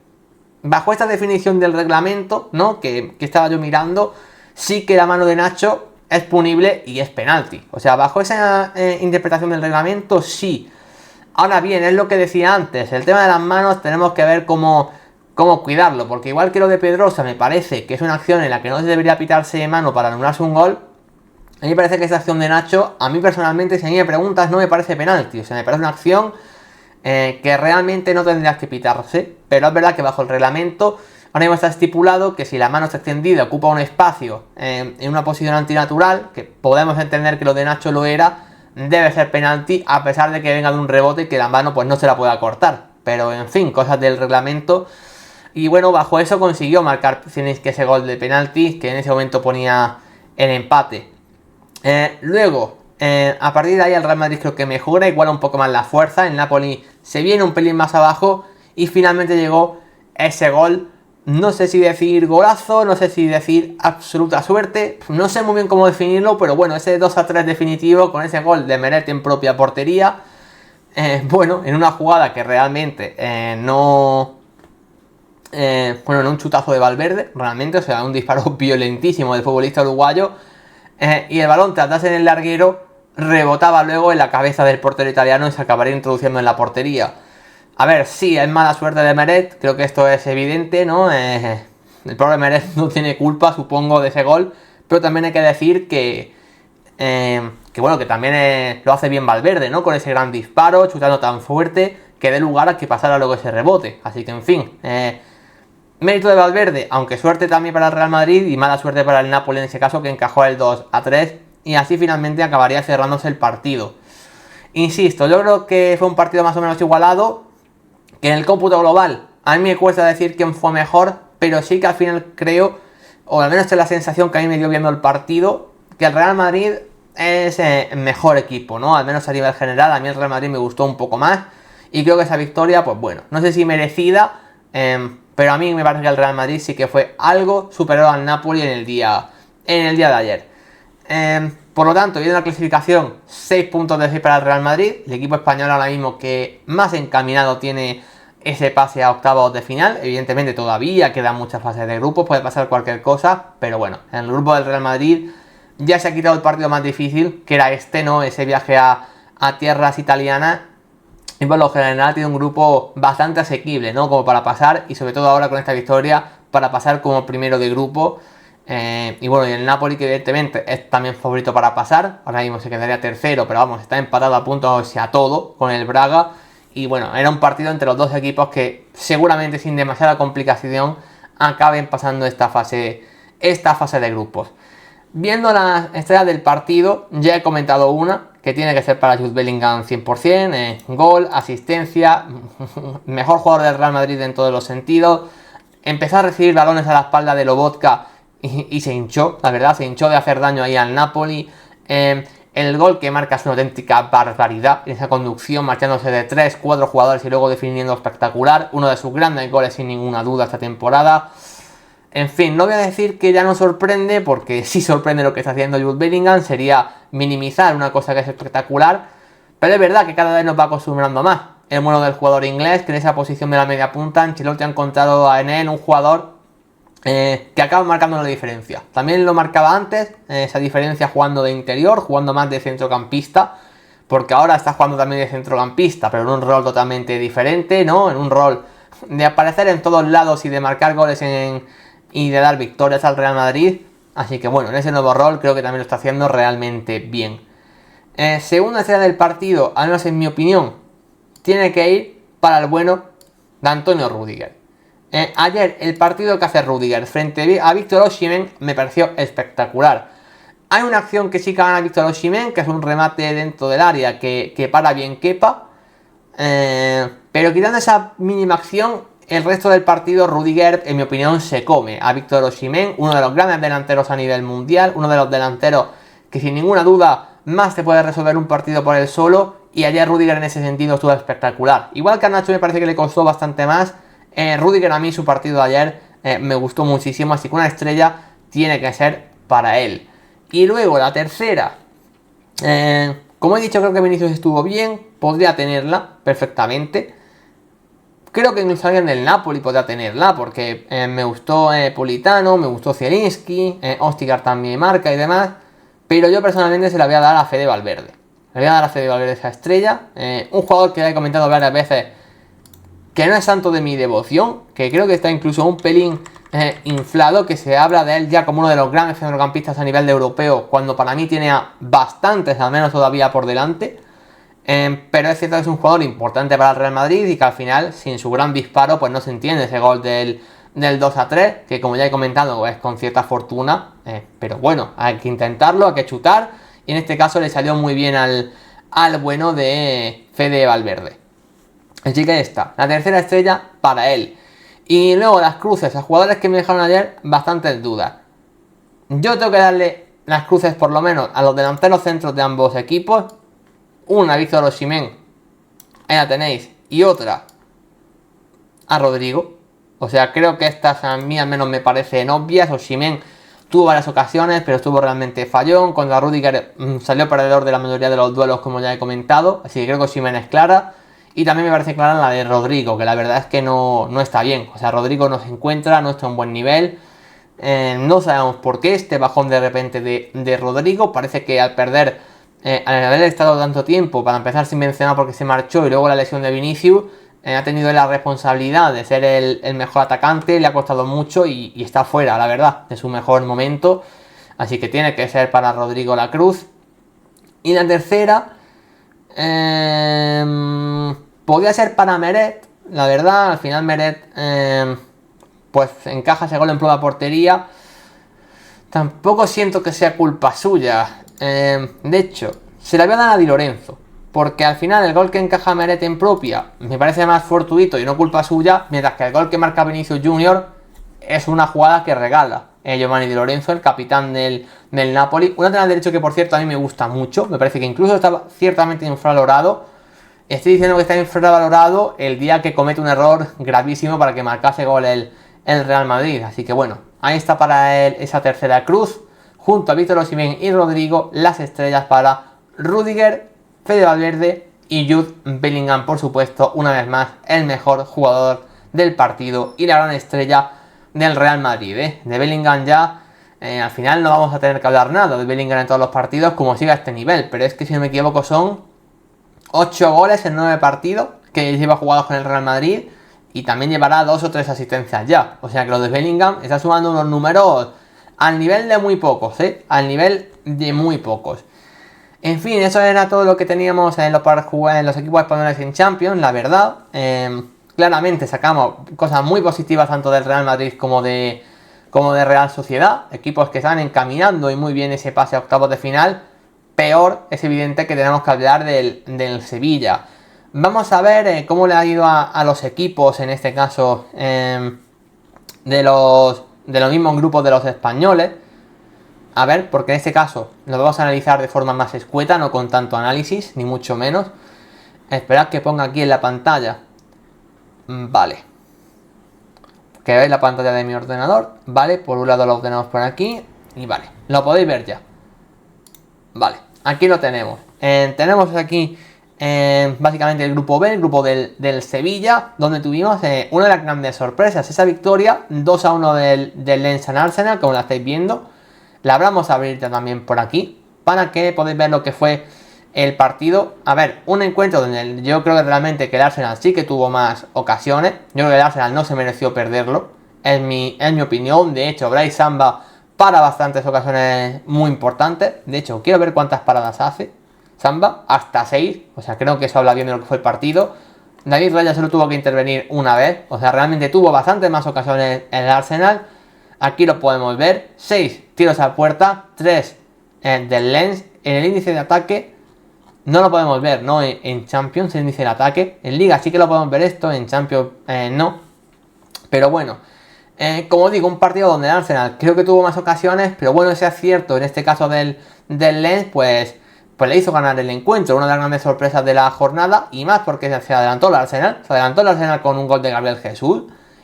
Bajo esta definición del reglamento, ¿no? que estaba yo mirando, sí que la mano de Nacho es punible y es penalti. O sea, bajo esa interpretación del reglamento, sí. Ahora bien, es lo que decía antes, el tema de las manos tenemos que ver cómo cuidarlo, porque igual que lo de Pedrosa me parece que es una acción en la que no se debería pitarse de mano para anularse un gol, a mí me parece que esta acción de Nacho, a mí personalmente, si a mí me preguntas, no me parece penalti. O sea, me parece una acción que realmente no tendrías que pitarse, pero es verdad que bajo el reglamento ahora mismo está estipulado que si la mano está extendida, ocupa un espacio en una posición antinatural, que podemos entender que lo de Nacho lo era, debe ser penalti, a pesar de que venga de un rebote y que la mano pues no se la pueda cortar. Pero en fin, cosas del reglamento. Y bueno, bajo eso consiguió marcar Zielinski ese gol de penalti, que en ese momento ponía el empate. Luego, a partir de ahí el Real Madrid creo que mejora, iguala un poco más la fuerza. El Napoli se viene un pelín más abajo y finalmente llegó ese gol. No sé si decir golazo, no sé si decir absoluta suerte, no sé muy bien cómo definirlo, pero bueno, ese 2-3 definitivo con ese gol de Meret en propia portería, en una jugada que realmente no un chutazo de Valverde, realmente, o sea, un disparo violentísimo del futbolista uruguayo. y el balón tras darse en el larguero rebotaba luego en la cabeza del portero italiano y se acabaría introduciendo en la portería. A ver, sí, es mala suerte de Meret, creo que esto es evidente, ¿no? El pobre Meret no tiene culpa, supongo, de ese gol, pero también hay que decir que bueno, que también lo hace bien Valverde, ¿no? Con ese gran disparo, chutando tan fuerte, que dé lugar a que pasara luego ese rebote. Así que, en fin, mérito de Valverde, aunque suerte también para el Real Madrid y mala suerte para el Napoli en ese caso, que encajó el 2-3 y así finalmente acabaría cerrándose el partido. Insisto, yo creo que fue un partido más o menos igualado, que en el cómputo global a mí me cuesta decir quién fue mejor, pero sí que al final creo, o al menos es la sensación que a mí me dio viendo el partido, que el Real Madrid es mejor equipo, ¿no? Al menos a nivel general, a mí el Real Madrid me gustó un poco más y creo que esa victoria, pues bueno, no sé si merecida, pero a mí me parece que el Real Madrid sí que fue algo superior al Napoli en el día de ayer. Por lo tanto, viendo la clasificación, 6 puntos de 6 para el Real Madrid, el equipo español ahora mismo que más encaminado tiene ese pase a octavos de final. Evidentemente todavía quedan muchas fases de grupos, puede pasar cualquier cosa, pero bueno, en el grupo del Real Madrid ya se ha quitado el partido más difícil, que era este, ¿no? Ese viaje a tierras italianas. Y por lo general tiene un grupo bastante asequible, ¿no? Como para pasar, y sobre todo ahora con esta victoria, para pasar como primero de grupo. Y bueno, y el Napoli, que evidentemente es también favorito para pasar, ahora mismo se quedaría tercero, pero vamos, está empatado a puntos a todo con el Braga. Y bueno, era un partido entre los dos equipos que seguramente sin demasiada complicación acaben pasando esta fase de grupos. Viendo las estrellas del partido, ya he comentado una, que tiene que ser para Jude Bellingham 100%, gol, asistencia, mejor jugador del Real Madrid en todos los sentidos, empezó a recibir balones a la espalda de Lobotka y se hinchó, la verdad, se hinchó de hacer daño ahí al Napoli. El gol que marca es una auténtica barbaridad, en esa conducción, marchándose de 3-4 jugadores y luego definiendo espectacular, uno de sus grandes goles sin ninguna duda esta temporada. En fin, no voy a decir que ya no sorprende, porque sí sorprende lo que está haciendo Jude Bellingham, sería minimizar una cosa que es espectacular, pero es verdad que cada vez nos va acostumbrando más. El bueno del jugador inglés, que en esa posición de la media punta, Ancelotti ha encontrado en él un jugador que acaba marcando la diferencia. También lo marcaba antes, esa diferencia jugando de interior, jugando más de centrocampista, porque ahora está jugando también de centrocampista, pero en un rol totalmente diferente, ¿no? En un rol de aparecer en todos lados y de marcar goles y de dar victorias al Real Madrid. Así que bueno, en ese nuevo rol creo que también lo está haciendo realmente bien. Segunda estrella del partido, al menos en mi opinión, tiene que ir para el bueno de Antonio Rüdiger. Ayer el partido que hace Rüdiger frente a Víctor Osimhen me pareció espectacular. Hay una acción que sí que gana Víctor Osimhen, que es un remate dentro del área que para bien Kepa, pero quitando esa mínima acción, el resto del partido Rüdiger, en mi opinión, se come a Víctor Osimhen, uno de los grandes delanteros a nivel mundial, uno de los delanteros que sin ninguna duda más te puede resolver un partido por él solo, y ayer Rüdiger en ese sentido estuvo espectacular. Igual que a Nacho me parece que le costó bastante más, Rüdiger a mí su partido de ayer me gustó muchísimo, así que una estrella tiene que ser para él. Y luego la tercera, como he dicho, creo que Vinicius estuvo bien, podría tenerla perfectamente. Creo que incluso alguien del Napoli podría tenerla, porque me gustó Politano, me gustó Zielinski, Ostigar también marca y demás, pero yo personalmente se la voy a dar a Fede Valverde. Le voy a dar a Fede Valverde esa estrella, un jugador que ya he comentado varias veces que no es santo de mi devoción, que creo que está incluso un pelín inflado, que se habla de él ya como uno de los grandes centrocampistas a nivel de europeo, cuando para mí tiene a bastantes, al menos todavía por delante. Pero es cierto que es un jugador importante para el Real Madrid y que al final, sin su gran disparo, pues no se entiende ese gol del 2-3, que como ya he comentado es con cierta fortuna, pero bueno, hay que intentarlo, hay que chutar, y en este caso le salió muy bien al bueno de Fede Valverde. Así que está, la tercera estrella para él. Y luego las cruces a jugadores que me dejaron ayer bastantes dudas. Yo tengo que darle las cruces por lo menos a los delanteros centros de ambos equipos. Una a Víctor Osimhen, ahí la tenéis, y otra a Rodrigo. O sea, creo que estas a mí al menos me parecen obvias. Osimhen tuvo varias ocasiones, pero estuvo realmente fallón. Contra Rüdiger salió perdedor de la mayoría de los duelos, como ya he comentado. Así que creo que Osimhen es clara. Y también me parece clara la de Rodrigo, que la verdad es que no está bien. O sea, Rodrigo no se encuentra, no está en buen nivel. No sabemos por qué este bajón de repente de Rodrigo. Parece que al perder, al haber estado tanto tiempo, para empezar sin mencionar porque se marchó, y luego la lesión de Vinicius, ha tenido la responsabilidad de ser el mejor atacante. Le ha costado mucho y está fuera, la verdad, de su mejor momento. Así que tiene que ser para Rodrigo la Cruz. Y la tercera, podría ser para Meret. La verdad, al final Meret pues encaja ese gol en propia portería. Tampoco siento que sea culpa suya. De hecho, se la voy a dar a Di Lorenzo, porque al final el gol que encaja Meret en propia me parece más fortuito y no culpa suya, mientras que el gol que marca Vinicius Junior es una jugada que regala Giovanni Di Lorenzo, el capitán del Napoli. Un lateral derecho que, por cierto, a mí me gusta mucho. Me parece que incluso está ciertamente infravalorado. Estoy diciendo que está infravalorado el día que comete un error gravísimo para que marcase gol el Real Madrid. Así que bueno, ahí está para él esa tercera cruz. Junto a Víctor Osimhen y Rodrigo, las estrellas para Rudiger, Fede Valverde y Jude Bellingham, por supuesto, una vez más, el mejor jugador del partido y la gran estrella del Real Madrid. De Bellingham ya, al final no vamos a tener que hablar nada de Bellingham en todos los partidos como siga a este nivel, pero es que si no me equivoco son 8 goles en 9 partidos que lleva jugados con el Real Madrid, y también llevará 2 o 3 asistencias ya. O sea que lo de Bellingham está sumando unos números al nivel de muy pocos, al nivel de muy pocos. En fin, eso era todo lo que teníamos para jugar en los equipos españoles en Champions, la verdad. Claramente sacamos cosas muy positivas tanto del Real Madrid como de Real Sociedad. Equipos que están encaminando y muy bien ese pase a octavos de final. Peor es evidente que tenemos que hablar del Sevilla. Vamos a ver cómo le ha ido a los equipos, en este caso de los mismos grupos de los españoles. A ver, porque en este caso lo vamos a analizar de forma más escueta, no con tanto análisis, ni mucho menos. Esperad que ponga aquí en la pantalla. Vale. Que veáis la pantalla de mi ordenador. Vale, por un lado lo tenemos por aquí. Y vale, lo podéis ver ya. Vale, aquí lo tenemos. Tenemos aquí básicamente el grupo B, el grupo del Sevilla, donde tuvimos una de las grandes sorpresas, esa victoria 2-1 del Lens en Arsenal, como la estáis viendo. La vamos a abrir también por aquí, para que podáis ver lo que fue el partido. A ver, un encuentro donde yo creo que realmente que el Arsenal sí que tuvo más ocasiones. Yo creo que el Arsenal no se mereció perderlo, en mi opinión. De hecho, Bryce Samba para bastantes ocasiones muy importantes. De hecho, quiero ver cuántas paradas hace Samba, hasta 6. O sea, creo que eso habla bien de lo que fue el partido. David Raya solo tuvo que intervenir una vez. O sea, realmente tuvo bastantes más ocasiones en el Arsenal. Aquí lo podemos ver, 6 tiros a puerta, 3 del Lens. En el índice de ataque no lo podemos ver, ¿no? En Champions, el índice de ataque. En Liga sí que lo podemos ver esto, en Champions no. Pero bueno, como digo, un partido donde el Arsenal creo que tuvo más ocasiones, pero bueno, ese acierto en este caso del Lens, pues le hizo ganar el encuentro. Una de las grandes sorpresas de la jornada, y más porque se adelantó el Arsenal. Se adelantó el Arsenal con un gol de Gabriel Jesús.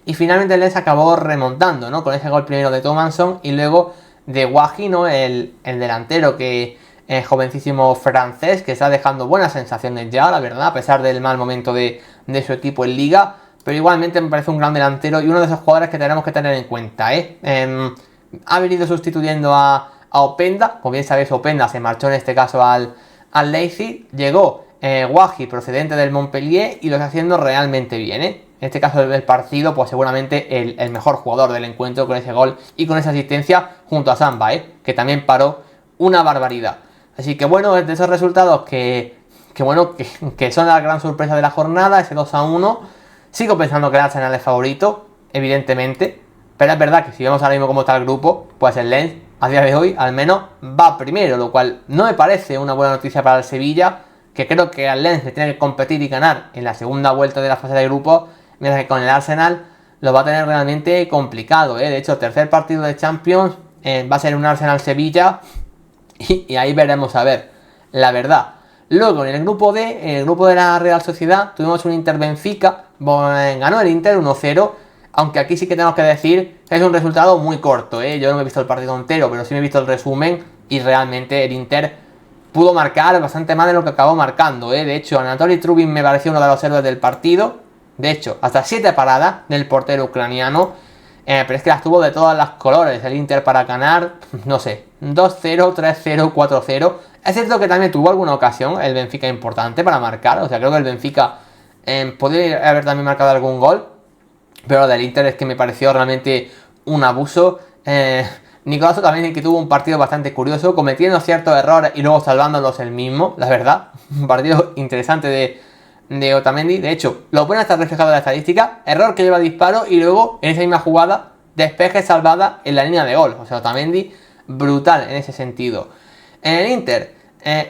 Y finalmente el Lens acabó remontando, ¿no? Con ese gol primero de Thomasson y luego de Guaji, ¿no? El delantero que jovencísimo francés, que está dejando buenas sensaciones ya, la verdad, a pesar del mal momento de su equipo en Liga. Pero igualmente me parece un gran delantero y uno de esos jugadores que tenemos que tener en cuenta, ha venido sustituyendo a Openda. Como bien sabéis, Openda se marchó en este caso al Leipzig. Llegó Guaji, procedente del Montpellier, y lo está haciendo realmente bien, En este caso del partido, pues seguramente el mejor jugador del encuentro, con ese gol y con esa asistencia, junto a Samba, que también paró una barbaridad. Así que bueno, de esos resultados que son la gran sorpresa de la jornada, ese 2-1, sigo pensando que el Arsenal es favorito, evidentemente, pero es verdad que si vemos ahora mismo cómo está el grupo, pues el Lens, a día de hoy, al menos, va primero, lo cual no me parece una buena noticia para el Sevilla, que creo que al Lens le tiene que competir y ganar en la segunda vuelta de la fase de grupo, mientras que con el Arsenal lo va a tener realmente complicado, De hecho, el tercer partido de Champions va a ser un Arsenal-Sevilla y ahí veremos a ver, la verdad. Luego en el grupo D, en el grupo de la Real Sociedad, tuvimos un Inter-Benfica, ganó el Inter 1-0, aunque aquí sí que tenemos que decir que es un resultado muy corto, Yo no me he visto el partido entero, pero sí me he visto el resumen y realmente el Inter pudo marcar bastante más de lo que acabó marcando, De hecho, Anatoly Trubin me pareció uno de los héroes del partido. De hecho, hasta 7 paradas del portero ucraniano. pero es que las tuvo de todas las colores el Inter para ganar, no sé, 2-0, 3-0, 4-0. Es cierto que también tuvo alguna ocasión el Benfica importante para marcar, o sea, creo que el Benfica podría haber también marcado algún gol, pero lo del Inter es que me pareció realmente un abuso. Nicolás también, que tuvo un partido bastante curioso, cometiendo ciertos errores y luego salvándolos él mismo, la verdad. Un partido interesante de Otamendi. De hecho, lo bueno está reflejado en la estadística. Error que lleva disparo y luego en esa misma jugada, despeje salvada en la línea de gol. O sea, Otamendi brutal en ese sentido. En el Inter,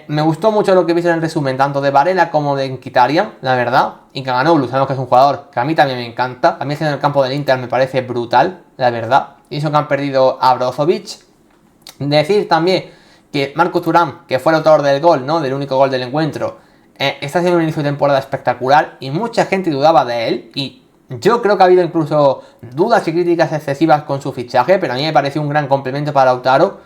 me gustó mucho lo que viste en el resumen, tanto de Varela como de Mkhitaryan, la verdad. Y Calhanoglu, sabemos que es un jugador que a mí también me encanta. A mí en el campo del Inter me parece brutal, la verdad. Y eso que han perdido a Brozovic. Decir también que Marcus Thuram, que fue el autor del gol, ¿no? Del único gol del encuentro, está haciendo un inicio de temporada espectacular y mucha gente dudaba de él. Y yo creo que ha habido incluso dudas y críticas excesivas con su fichaje, pero a mí me pareció un gran complemento para Lautaro.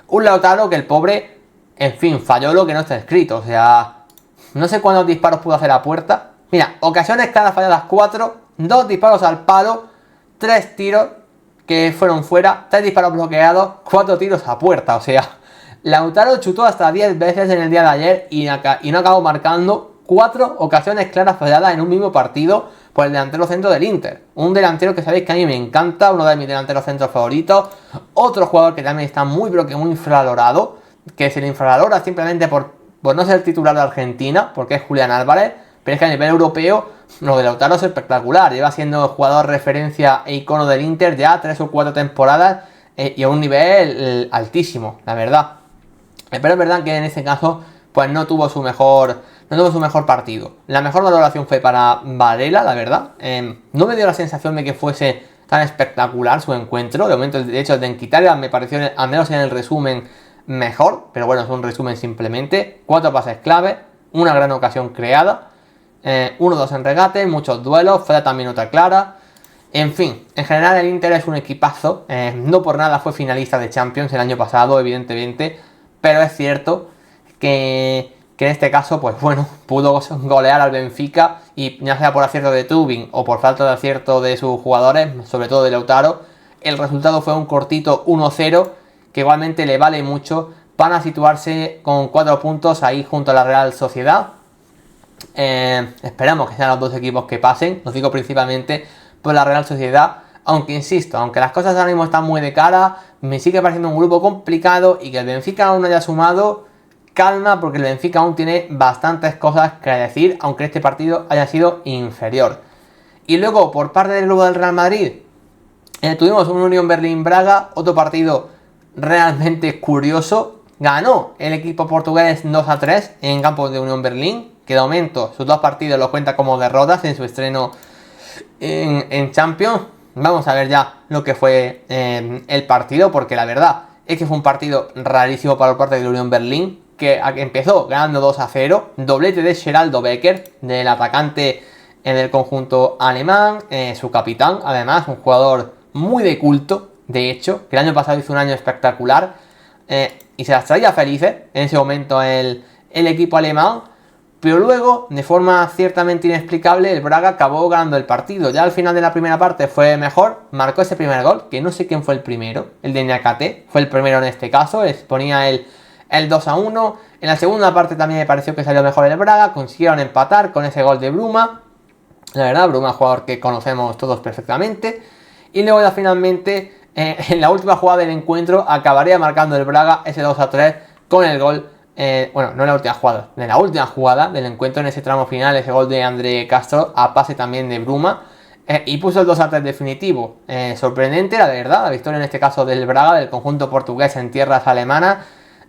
Un Lautaro que el pobre, en fin, falló lo que no está escrito. O sea, no sé cuántos disparos pudo hacer a puerta. Mira, ocasiones claras falladas 4, 2 disparos al palo, 3 tiros que fueron fuera, 3 disparos bloqueados, 4 tiros a puerta. O sea, Lautaro chutó hasta 10 veces en el día de ayer y no acabó marcando 4 ocasiones claras falladas en un mismo partido por el delantero centro del Inter. Un delantero que sabéis que a mí me encanta, uno de mis delanteros centros favoritos. Otro jugador que también está muy pero que muy infravalorado, que se le infravalora simplemente por no ser titular de Argentina, porque es Julián Álvarez. Pero es que a nivel europeo, lo de Lautaro es espectacular. Lleva siendo jugador referencia e icono del Inter ya 3 o 4 temporadas y a un nivel altísimo, la verdad. Pero es verdad que en ese caso, pues no tuvo su mejor partido. La mejor valoración fue para Varela, la verdad. No me dio la sensación de que fuese tan espectacular su encuentro. De momento, de hecho, el de Mkhitaryan me pareció, al menos en el resumen, mejor. Pero bueno, es un resumen simplemente. 4 pases clave, una gran ocasión creada. 1-2 en regate, muchos duelos, fue también otra clara. En fin, en general el Inter es un equipazo. No por nada fue finalista de Champions el año pasado, evidentemente. Pero es cierto que en este caso, pues bueno, pudo golear al Benfica. Y ya sea por acierto de Tubin o por falta de acierto de sus jugadores, sobre todo de Lautaro, el resultado fue un cortito 1-0, que igualmente le vale mucho para situarse con 4 puntos ahí junto a la Real Sociedad. Esperamos que sean los dos equipos que pasen. Os digo principalmente por la Real Sociedad. Aunque insisto, aunque las cosas ahora mismo están muy de cara, me sigue pareciendo un grupo complicado. Y que el Benfica aún no haya sumado, calma, porque el Benfica aún tiene bastantes cosas que decir, aunque este partido haya sido inferior. Y luego, por parte del grupo del Real Madrid, tuvimos un Unión Berlín-Braga, otro partido realmente curioso. Ganó el equipo portugués 2-3 en campo de Unión Berlín, que de momento sus 2 partidos los cuenta como derrotas en su estreno en Champions. Vamos a ver ya lo que fue el partido, porque la verdad es que fue un partido rarísimo para parte de Unión Berlín, que empezó ganando 2-0, doblete de Geraldo Becker, del atacante en el conjunto alemán, su capitán, además, un jugador muy de culto, de hecho, que el año pasado hizo un año espectacular, y se las traía felices en ese momento el equipo alemán. Pero luego, de forma ciertamente inexplicable, el Braga acabó ganando el partido. Ya al final de la primera parte fue mejor, marcó ese primer gol, que no sé quién fue el primero, el de Niakate, fue el primero en este caso, ponía el 2-1. En la segunda parte también me pareció que salió mejor el Braga, consiguieron empatar con ese gol de Bruma. La verdad, Bruma, jugador que conocemos todos perfectamente. Y luego ya finalmente, en la última jugada del encuentro, acabaría marcando el Braga ese 2-3 con el gol. Bueno, no en la última jugada, en la última jugada del encuentro, en ese tramo final, ese gol de André Castro a pase también de Bruma, y puso el 2-3 definitivo. Sorprendente, la verdad, la victoria en este caso del Braga, del conjunto portugués en tierras alemanas,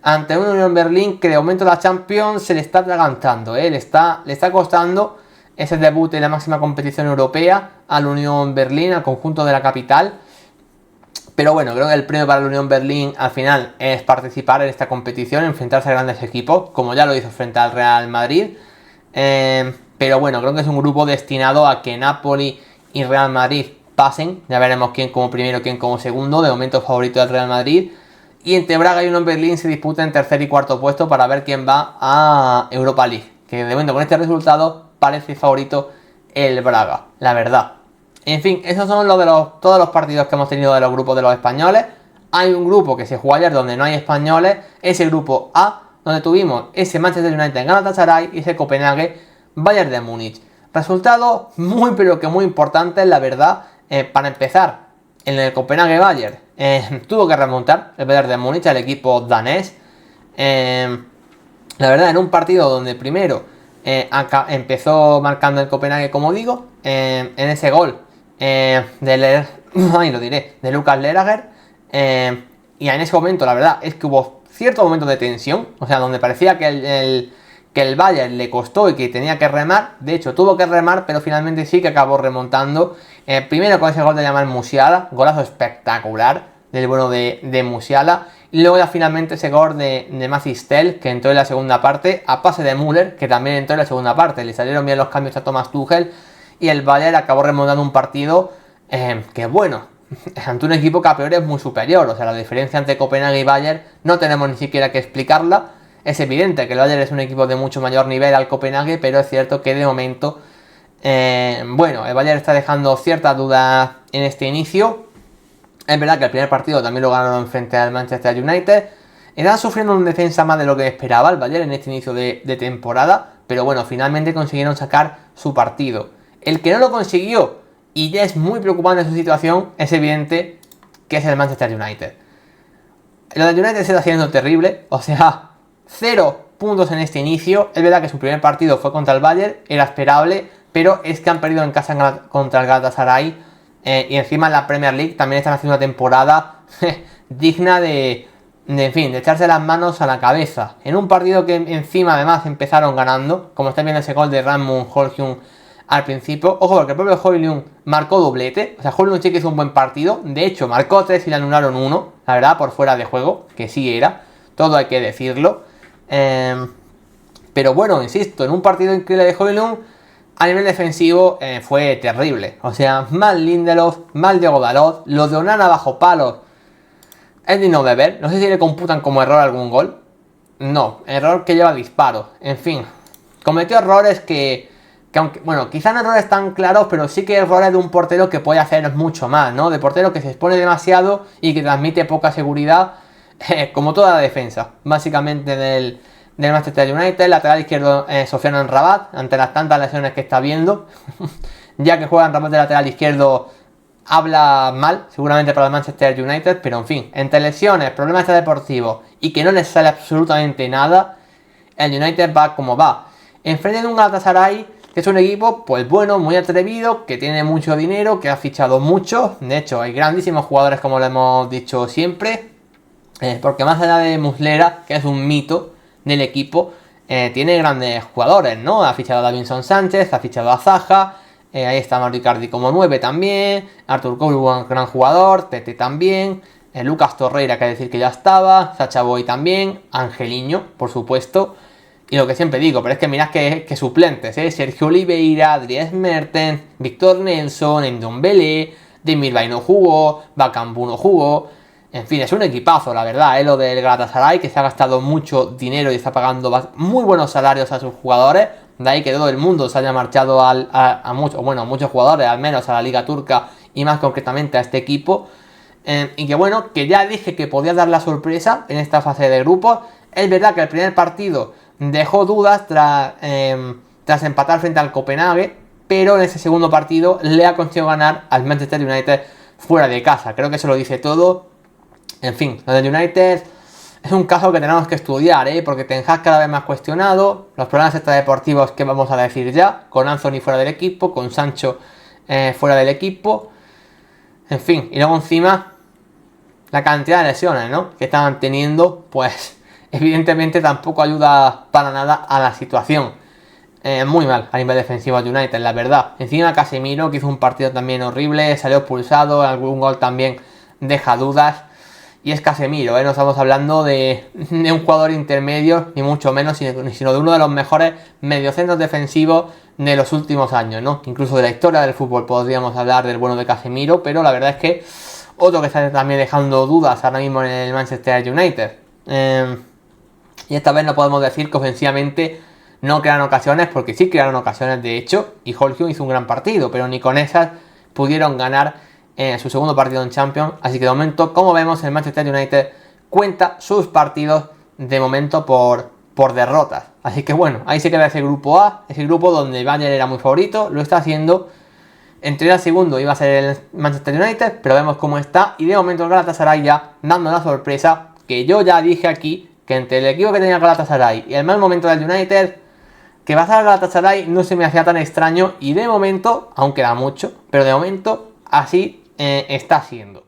ante un Unión Berlín que de momento la Champions se le está atragantando, le está costando ese debut en la máxima competición europea al Unión Berlín, al conjunto de la capital. Pero bueno, creo que el premio para la Unión Berlín al final es participar en esta competición, enfrentarse a grandes equipos, como ya lo hizo frente al Real Madrid. Pero bueno, creo que es un grupo destinado a que Napoli y Real Madrid pasen. Ya veremos quién como primero, quién como segundo. De momento favorito del Real Madrid. Y entre Braga y Unión Berlín se disputan tercer y cuarto puesto para ver quién va a Europa League. Que de momento con este resultado parece favorito el Braga, la verdad. En fin, esos son todos los partidos que hemos tenido de los grupos de los españoles. Hay un grupo que se jugó ayer donde no hay españoles, ese grupo A, donde tuvimos ese Manchester United Galatasaray y ese Copenhague Bayern de Múnich. Resultados muy pero que muy importantes, la verdad. Para empezar, en el Copenhague Bayern tuvo que remontar el Bayern de Múnich al equipo danés. La verdad, en un partido donde primero empezó marcando el Copenhague, como digo, en ese gol de Lucas Lerager. Y en ese momento, la verdad, es que hubo cierto momento de tensión, o sea, donde parecía que el Bayern le costó y que tenía que remar. De hecho, tuvo que remar, pero finalmente sí que acabó remontando. Primero con ese gol de Jamal Musiala, golazo espectacular del bueno de Musiala. Y luego ya finalmente ese gol de Mathys Tel, que entró en la segunda parte, a pase de Müller, que también entró en la segunda parte. Le salieron bien los cambios a Thomas Tuchel y el Bayern acabó remontando un partido que bueno, ante un equipo que a priori es muy superior. O sea, la diferencia entre Copenhague y Bayern no tenemos ni siquiera que explicarla. Es evidente que el Bayern es un equipo de mucho mayor nivel al Copenhague, pero es cierto que de momento, el Bayern está dejando ciertas dudas en este inicio. Es verdad que el primer partido también lo ganaron frente al Manchester United. Están sufriendo una defensa más de lo que esperaba el Bayern en este inicio de temporada, pero bueno, finalmente consiguieron sacar su partido. El que no lo consiguió, y ya es muy preocupante su situación, es evidente que es el Manchester United. Lo del United se está haciendo terrible, o sea, 0 puntos en este inicio. Es verdad que su primer partido fue contra el Bayern, era esperable, pero es que han perdido en casa contra el Galatasaray. Y encima en la Premier League también están haciendo una temporada digna de echarse las manos a la cabeza. En un partido que encima además empezaron ganando, como estáis viendo ese gol de Rasmus Højlund al principio. Ojo, porque el propio Højlund marcó doblete. O sea, Højlund sí que hizo un buen partido. De hecho, marcó 3 y le anularon 1. La verdad, por fuera de juego, que sí era. Todo hay que decirlo. Pero bueno, insisto, en un partido increíble de Højlund, a nivel defensivo fue terrible. O sea, mal Lindelof, mal Diogo Dalot, los de Onana bajo palos. Es digno de ver. No sé si le computan como error algún gol. No, error que lleva disparo. En fin, cometió errores que aunque, bueno, quizá no errores tan claros, pero sí que errores de un portero que puede hacer mucho más, ¿no? De portero que se expone demasiado y que transmite poca seguridad, como toda la defensa, básicamente del Manchester United. Lateral izquierdo, Sofiane Amrabat, ante las tantas lesiones que está viendo. Ya que juega Amrabat de lateral izquierdo, habla mal, seguramente para el Manchester United, pero en fin, entre lesiones, problemas deportivos y que no les sale absolutamente nada, el United va como va. Enfrente de un Galatasaray, que es un equipo, pues bueno, muy atrevido, que tiene mucho dinero, que ha fichado mucho. De hecho, hay grandísimos jugadores, como lo hemos dicho siempre. Porque más allá de Muslera, que es un mito del equipo, tiene grandes jugadores, ¿no? Ha fichado a Davinson Sánchez, ha fichado a Zaha. Ahí está Mauro Icardi como 9 también. Arthur Cole, un gran jugador. Tete también. Lucas Torreira, que decir que ya estaba. Sacha Boey también. Angeliño, por supuesto. Y lo que siempre digo, pero es que mirad que suplentes, Sergio Oliveira, Dries Mertens, Victor Nelson, Ndombele, Demirbay no jugó, Bakambu no jugó. En fin, es un equipazo, la verdad, lo del Galatasaray, que se ha gastado mucho dinero y está pagando muy buenos salarios a sus jugadores. De ahí que todo el mundo se haya marchado a muchos jugadores, al menos a la Liga Turca y más concretamente a este equipo. Y que bueno, que ya dije que podía dar la sorpresa en esta fase de grupos. Es verdad que el primer partido dejó dudas tras empatar frente al Copenhague, pero en ese segundo partido le ha conseguido ganar al Manchester United fuera de casa. Creo que eso lo dice todo. En fin, lo del United es un caso que tenemos que estudiar, porque Ten Hag cada vez más cuestionado, los problemas extradeportivos que vamos a decir ya, con Anthony fuera del equipo, con Sancho fuera del equipo, en fin, y luego encima la cantidad de lesiones, ¿no?, que estaban teniendo, pues evidentemente tampoco ayuda para nada a la situación. Muy mal a nivel defensivo de United, la verdad. Encima Casemiro, que hizo un partido también horrible, salió expulsado, algún gol también deja dudas. Y es Casemiro, no estamos hablando de un jugador intermedio, ni mucho menos, sino de uno de los mejores mediocentros defensivos de los últimos años, ¿no? Incluso de la historia del fútbol podríamos hablar del bueno de Casemiro, pero la verdad es que otro que está también dejando dudas ahora mismo en el Manchester United. Y esta vez no podemos decir que ofensivamente no crean ocasiones, porque sí crearon ocasiones de hecho, y Højlund hizo un gran partido, pero ni con esas pudieron ganar su segundo partido en Champions. Así que de momento, como vemos, el Manchester United cuenta sus partidos de momento por derrotas. Así que bueno, ahí se queda ese grupo A, ese grupo donde Bayern era muy favorito, lo está haciendo. En teoría el segundo iba a ser el Manchester United, pero vemos cómo está. Y de momento el Galatasaray ya dando la sorpresa, que yo ya dije aquí, que entre el equipo que tenía el Galatasaray y el mal momento del United, que pasar al Galatasaray no se me hacía tan extraño. Y de momento, aún queda mucho, pero de momento así está siendo.